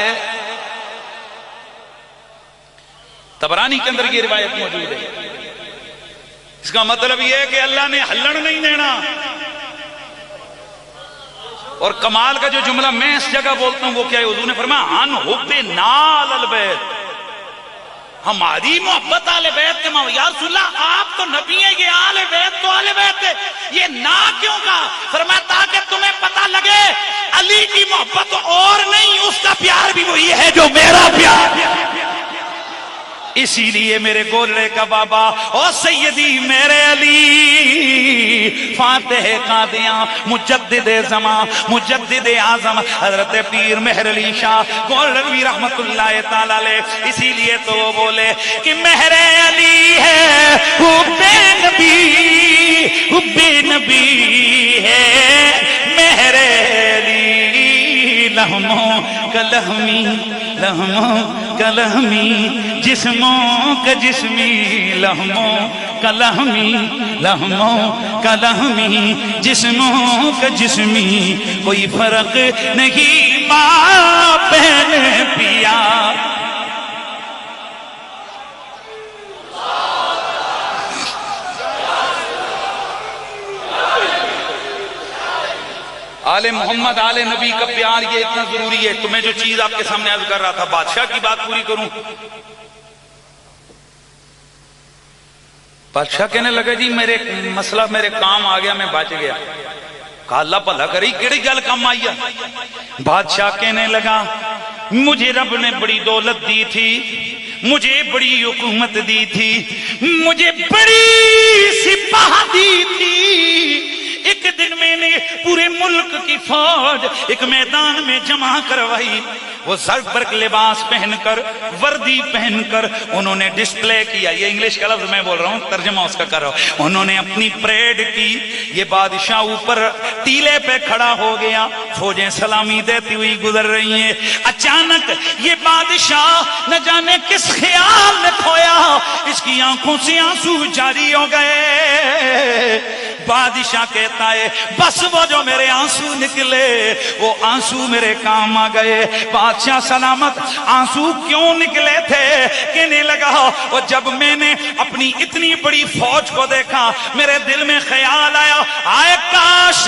B: طبرانی کے اندر یہ روایت موجود ہے۔ اس کا مطلب یہ ہے کہ اللہ نے ہلن نہیں دینا۔ اور کمال کا جو جملہ میں اس جگہ بولتا ہوں وہ کیا ہے؟ حضور نے فرمایا عن حبنا البیت، ہماری محبت آل بیت کے ماں۔ یا رسول اللہ آپ تو نبی ہیں، یہ آل بیت تو آل بیت ہے، یہ نا کیوں کہا؟ فرمایا تاکہ تمہیں پتہ لگے علی کی محبت اور نہیں، اس کا پیار بھی وہی ہے جو میرا پیار۔ اسی لیے میرے گولڑے کا بابا او سیدی میرے علی فاتح قادیاں مجدد زمان مجدد اعظم حضرت پیر مہر علی شاہ گولڑوی رحمت اللہ تعالی علیہ، اسی لیے تو وہ بولے کہ مہر علی ہے حب نبی، حب نبی ہے مہر علی، لہموں کلہمی لہموں کلہمی جسموں کا جسمی، لہموں کلہمی لہموں کلہمی جسموں کا جسمی، کوئی فرق نہیں ماں بہن پیا۔ آل محمد آل نبی کا پیار یہ اتنا ضروری ہے۔ تو میں جو چیز آپ کے سامنے عرض کر رہا تھا، بادشاہ کی بات پوری کروں۔ بادشاہ کہنے لگا جی میرے مسئلہ میرے کام آ گیا، میں بچ گیا۔ کہا اللہ بھلا کری کیڑی گل کام آئی ہے؟ بادشاہ کہنے لگا مجھے رب نے بڑی دولت دی تھی، مجھے بڑی حکومت دی تھی، مجھے بڑی سپاہ دی تھی۔ ایک دن میں نے پورے ملک کی فوج ایک میدان میں جمع کروائی، وہ زربرق لباس پہن کر وردی پہن کر انہوں نے ڈسپلے کیا۔ یہ انگلش کا لفظ میں بول رہا ہوں، ترجمہ اس کا کر رہا ہوں۔ انہوں نے اپنی پریڈ کی۔ یہ بادشاہ اوپر ٹیلے پہ کھڑا ہو گیا، فوجیں سلامی دیتی ہوئی گزر رہی ہیں۔ اچانک یہ بادشاہ نہ جانے کس خیال میں کھویا، اس کی آنکھوں سے آنسو جاری ہو گئے۔ بادشاہ کہتا ہے بس وہ جو میرے آنسو نکلے وہ آنسو میرے کام آ گئے۔ بادشاہ سلامت آنسو کیوں نکلے تھے؟ کہنے لگا اور جب میں نے اپنی اتنی بڑی فوج کو دیکھا میرے دل میں خیال آیا، آئے کاش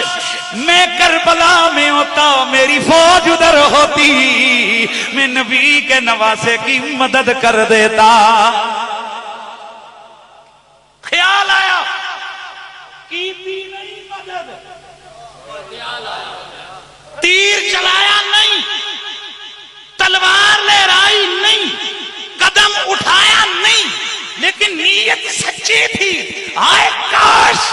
B: میں کربلا میں ہوتا، میری فوج ادھر ہوتی، میں نبی کے نواسے کی مدد کر دیتا۔ خیال آیا نہیں مدد، تیر چلایا نہیں، تلوار لہرائی نہیں، قدم اٹھایا نہیں، لیکن نیت سچی تھی۔ آئے کاش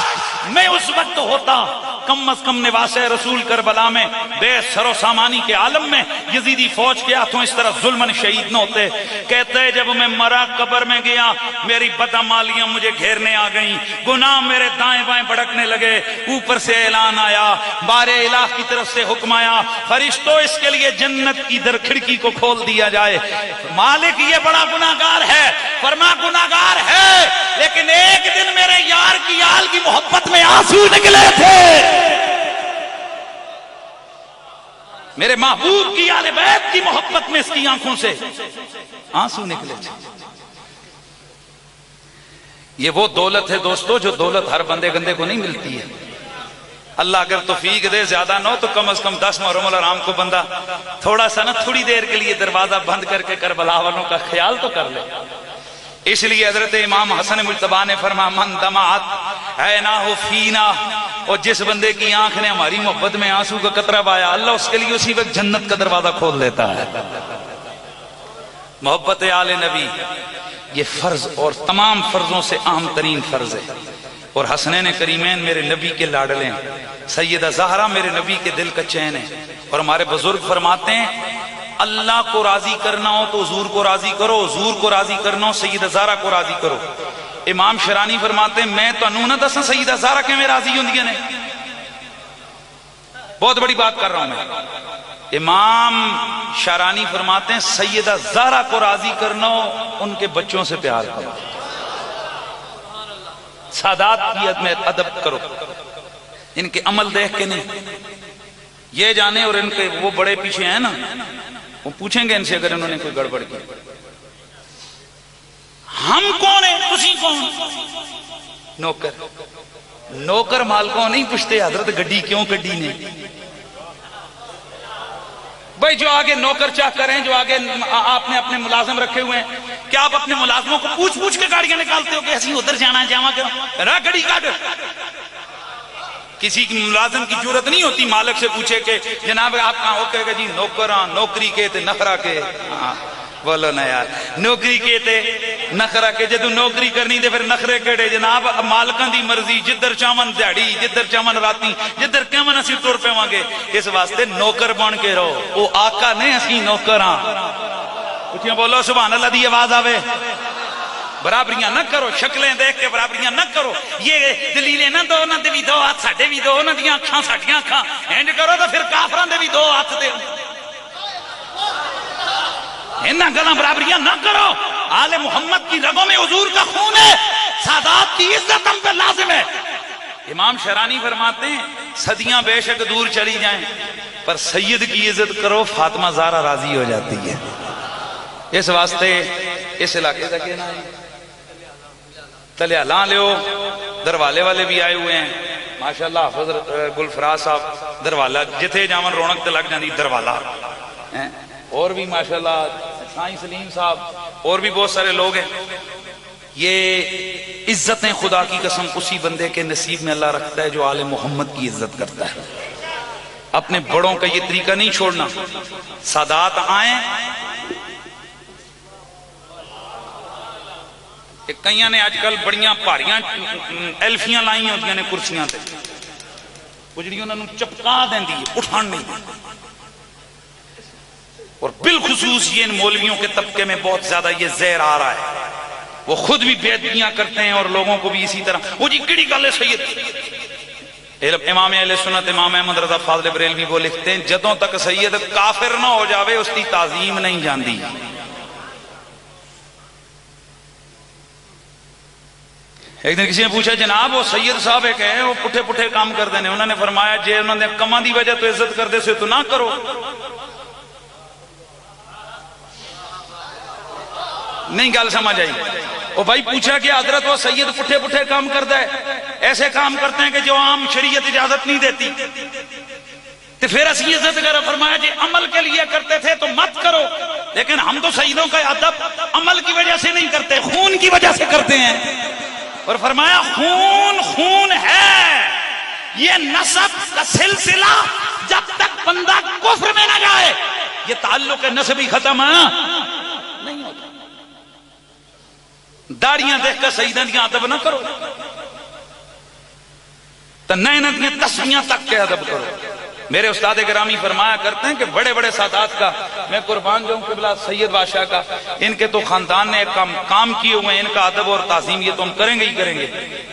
B: میں اس وقت ہوتا، کم از کم نواس رسول کربلا میں بے سر و سامانی کے عالم میں یزیدی فوج کے ہاتھوں اس طرح ظلمن شہید نہ ہوتے۔ کہتے ہیں جب میں مرا قبر میں گیا میری بدعمالیاں مجھے گھیرنے آ گئیں، گناہ میرے دائیں بائیں بھڑکنے لگے۔ اوپر سے اعلان آیا، بار الہ کی طرف سے حکم آیا، فرشتوں اس کے لیے جنت کی در کھڑکی کو کھول دیا جائے۔ مالک یہ بڑا گناہگار ہے، فرما گناہگار ہے، لیکن ایک دن میرے یار کی آل کی محبت میں آنسو نکلے تھے، میرے محبوب کی آل بیت کی محبت میں اس کی آنکھوں سے آنسو نکلے تھے۔ یہ وہ دولت ہے دوستو جو دولت ہر بندے گندے کو نہیں ملتی ہے۔ اللہ اگر توفیق دے زیادہ نہ ہو تو کم از کم 10 محرم الحرام کو بندہ تھوڑا سا نہ تھوڑی دیر کے لیے دروازہ بند کر کے کربلا والوں کا خیال تو کر لے۔ اس لیے حضرت امام حسن مجتبی نے فرمایا من دمعت عیناہ فینا، اور جس بندے کی آنکھ نے ہماری محبت میں آنسو کا قطرہ بایا اللہ اس کے لیے اسی وقت جنت کا دروازہ کھول دیتا ہے۔ محبت آل نبی یہ فرض اور تمام فرضوں سے اہم ترین فرض ہے، اور حسنین کریمین میرے نبی کے لاڈلے ہیں، سیدہ زہرا میرے نبی کے دل کا چین ہے۔ اور ہمارے بزرگ فرماتے ہیں اللہ کو راضی کرنا ہو تو حضور کو راضی کرو، حضور کو راضی کرنا ہو سیدہ زہرا کو راضی کرو۔ امام شرانی فرماتے ہیں میں تو انہوں نے دسا سیدہ زہرا کے میں راضی ہوں دیئے نے، بہت بڑی بات کر رہا ہوں میں۔ امام شرانی فرماتے ہیں سیدہ زہرا کو راضی کرنا ہو ان کے بچوں سے پیار کرو، سادات کی ادب کرو، ان کے عمل دیکھ کے نہیں، یہ جانے اور ان کے وہ بڑے پیچھے ہیں نا وہ پوچھیں گے ان سے اگر انہوں نے کوئی گڑبڑ کی، ہم کون ہیں تسی کون؟ نوکر، نوکر مالکوں نہیں پوچھتے حضرت گڈی کیوں کڈی نے۔ بھائی جو آگے نوکر چاہ کریں، جو آگے آپ نے اپنے ملازم رکھے ہوئے ہیں، کیا آپ اپنے ملازموں کو پوچھ پوچھ کے گاڑیاں نکالتے ہو کہ ایسی ادھر جانا جاواں کرو را گڑی کاٹ؟ کسی کی ملازم کی جرت نہیں ہوتی مالک سے پوچھے کہ جناب آپ کہاں ہو، کہے گا جی نوکراں نوکری کے تے نخرا کے، بولو نا یار نوکری کے تے نخرا کہ جدو نوکری کرنی دے پھر نخرے کیڑے جناب مالکاں دی مرضی جدھر چاون دیہڑی جدھر چاون راتی جدھر کہون اسی ٹر پواں گے اس واسطے نوکر بن کے رہو او آقا نے اسی نوکر ہاں اٹھیاں بولو سبحان اللہ دی آواز آوے برابریاں نہ کرو شکلیں دیکھ کے برابریاں نہ کرو یہ دلیلیں نہ دو نہ دے بھی دو ہاتھ ساڈے بھی دو نہ دیاں اکھاں ساڈیاں اکھاں اینج کرو تو پھر کافراں دے بھی دو ہاتھ دے انہاں گلاں برابریاں نہ کرو آل محمد کی رگوں میں حضور کا خون ہے سادات کی عزت ہم پہ لازم ہے امام شرانی فرماتے ہیں صدیاں بے شک دور چلی جائیں پر سید کی عزت کرو فاطمہ زہرا راضی ہو جاتی ہے اس واسطے اس علاقے کا کہنا ہے تلیالان لیو دروالے والے بھی آئے ہوئے ہیں ماشاءاللہ حافظ گلفراز صاحب دروالہ جتھے جامن رونق تے لگ جاندی دروالہ اور بھی ماشاءاللہ سائیں سلیم صاحب اور بھی بہت سارے لوگ ہیں یہ عزتیں خدا کی قسم اسی بندے کے نصیب میں اللہ رکھتا ہے جو آل محمد کی عزت کرتا ہے اپنے بڑوں کا یہ طریقہ نہیں چھوڑنا سادات آئیں کئیاں نے آج کل بڑیاں پاریاں ایلفیاں لائیں ہوتی ہیں کرسیاں تے کچھڑی انہوں نے چپکا دیں دی اٹھان نہیں دی اور بالخصوص یہ ان مولویوں کے طبقے میں بہت زیادہ یہ زہر آ رہا ہے وہ خود بھی بیعتیاں کرتے ہیں اور لوگوں کو بھی اسی طرح وہ جی کڑی گل ہے سید امام اہل سنت امام احمد رضا فاضل بریلوی وہ لکھتے ہیں جدوں تک سید کافر نہ ہو جاوے اس کی تعظیم نہیں جاندی ایک دن کسی نے پوچھا جناب وہ سید صاحب ایک ہے وہ پٹھے پٹھے کام کر دینے انہوں نے فرمایا جے انہوں نے کماں دی وجہ تو عزت کر دے سے تو نہ کرو نہیں گل سمجھ آئی وہ بھائی پوچھا کہ حضرت وہ سید پٹھے پٹھے کام کرتا ہے ایسے کام کرتے ہیں کہ جو عام شریعت اجازت نہیں دیتی تو پھر اسی عزت کرو فرمایا جی عمل کے لیے کرتے تھے تو مت کرو لیکن ہم تو سیدوں کا ادب عمل کی وجہ سے نہیں کرتے خون کی وجہ سے کرتے ہیں اور فرمایا خون خون ہے یہ نسب کا سلسلہ جب تک بندہ کفر میں نہ جائے یہ تعلق نسبی ختم ہے نہیں ہوتا داڑیاں دیکھ کر سیدہ دیاں ادب نہ کرو تو نئے دیاں تسبیحاں تک کے ادب کرو میرے استاد گرامی فرمایا کرتے ہیں کہ بڑے بڑے سادات کا میں قربان جاؤں قبلہ سید بادشاہ کا ان کے تو خاندان نے ایک کام کیے ہوئے ہیں ان کا ادب اور تعظیم یہ تو ہم کریں گے ہی کریں گے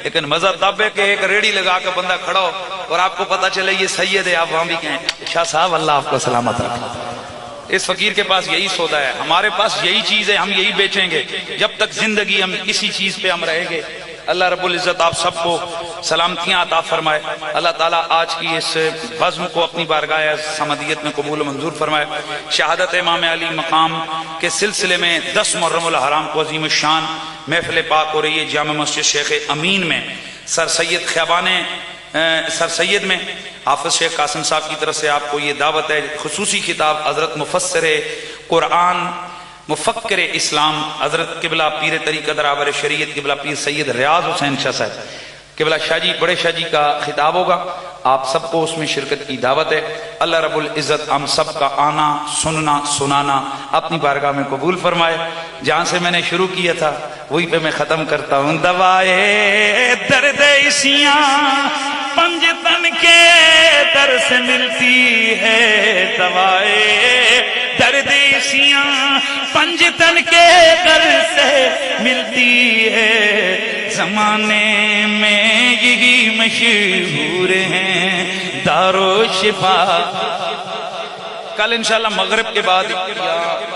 B: لیکن مزہ تب ہے کہ ایک ریڑی لگا کر بندہ کھڑا ہو اور آپ کو پتا چلے یہ سید ہے آپ وہاں بھی کہیں شاہ صاحب اللہ آپ کو سلامت رکھے اس فقیر کے پاس یہی سودا ہے ہمارے پاس یہی چیز ہے ہم یہی بیچیں گے جب تک زندگی ہم اسی چیز پہ ہم رہیں گے اللہ رب العزت آپ سب کو سلامتیاں عطا فرمائے اللہ تعالیٰ آج کی اس بزم کو اپنی بارگاہ سمدیت میں قبول و منظور فرمائے شہادت امام علی مقام کے سلسلے میں 10 محرم الحرام کو عظیم الشان محفل پاک ہو رہی ہے جامع مسجد شیخ امین میں سر سید میں حافظ شیخ قاسم صاحب کی طرف سے آپ کو یہ دعوت ہے خصوصی خطاب حضرت مفسر قرآن مفکر اسلام حضرت قبلہ پیر طریقہ درابر شریعت قبلہ پیر سید ریاض حسین شاہ صاحب قبلہ شاہ جی بڑے شاہ جی کا خطاب ہوگا آپ سب کو اس میں شرکت کی دعوت ہے اللہ رب العزت ہم سب کا آنا سننا سنانا اپنی بارگاہ میں قبول فرمائے جہاں سے میں نے شروع کیا تھا وہی پہ میں ختم کرتا ہوں دوائے درد عیسیاں پنج تن کے در سے ملتی ہے دوائے درد عیسیاں پنج تن کے در سے ملتی ہے زمانے میں یہی مشہور ہیں دار و شفا کل انشاءاللہ مغرب کے بعد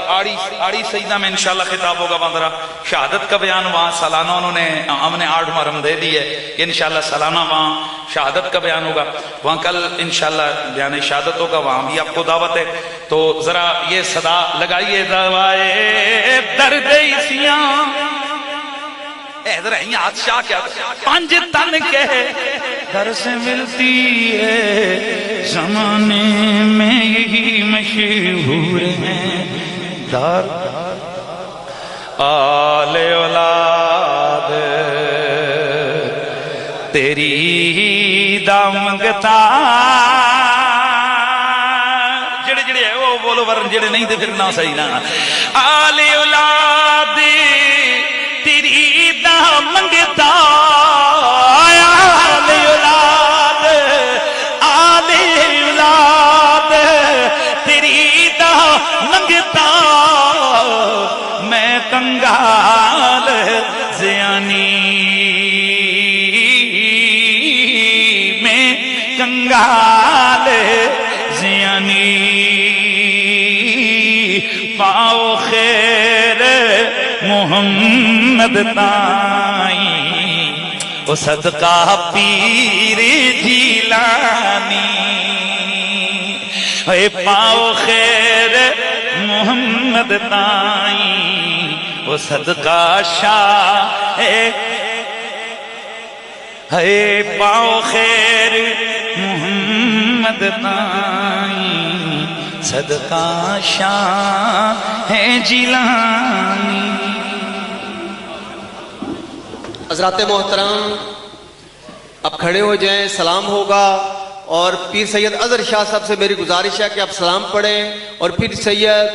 B: آڑی سیدہ میں انشاءاللہ خطاب ہوگا وہاں شہادت کا بیان وہاں سالانہ انہوں نے ہم نے 8 محرم دے دی ہے کہ انشاءاللہ سالانہ وہاں شہادت کا بیان ہوگا وہاں کل انشاءاللہ بیان شہادت ہوگا وہاں بھی آپ کو دعوت ہے تو ذرا یہ صدا لگائیے دوائے درد عیسیاں ادھر ہیں ہاتھ شاہ کیا پنج تن کے در سے ملتی ہے زمانے میں یہی مشہور ہیں دار آل اولاد تیری دامگتا جڑے جڑے ہے وہ بولو ورن جڑے نہیں تھے پھر نہ صحیح نہ آل اولاد کنگال زیانی میں کنگال زیانی پاؤ خیر محمد تائیں وہ صدقہ پیر جیلانی اے پاؤ خیر محمد تائیں وہ صدقہ شاہ اے پاؤ خیر محمد تائیں صدقہ شاہ جیلانی.
C: حضرات محترم اب کھڑے ہو جائیں، سلام ہوگا، اور پیر سید اظہر شاہ صاحب سے میری گزارش ہے کہ آپ سلام پڑھیں، اور پھر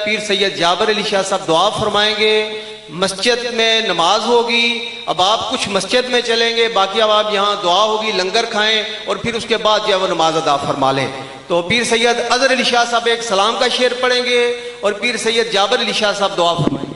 C: پیر سید جابر علی شاہ صاحب دعا فرمائیں گے. مسجد میں نماز ہوگی، اب آپ کچھ مسجد میں چلیں گے، باقی اب آپ یہاں دعا ہوگی، لنگر کھائیں، اور پھر اس کے بعد جو ہے وہ نماز ادا فرما لیں. تو پیر سید اظہر علی شاہ صاحب ایک سلام کا شعر پڑھیں گے، اور پیر سید جابر علی شاہ صاحب دعا فرمائیں گے.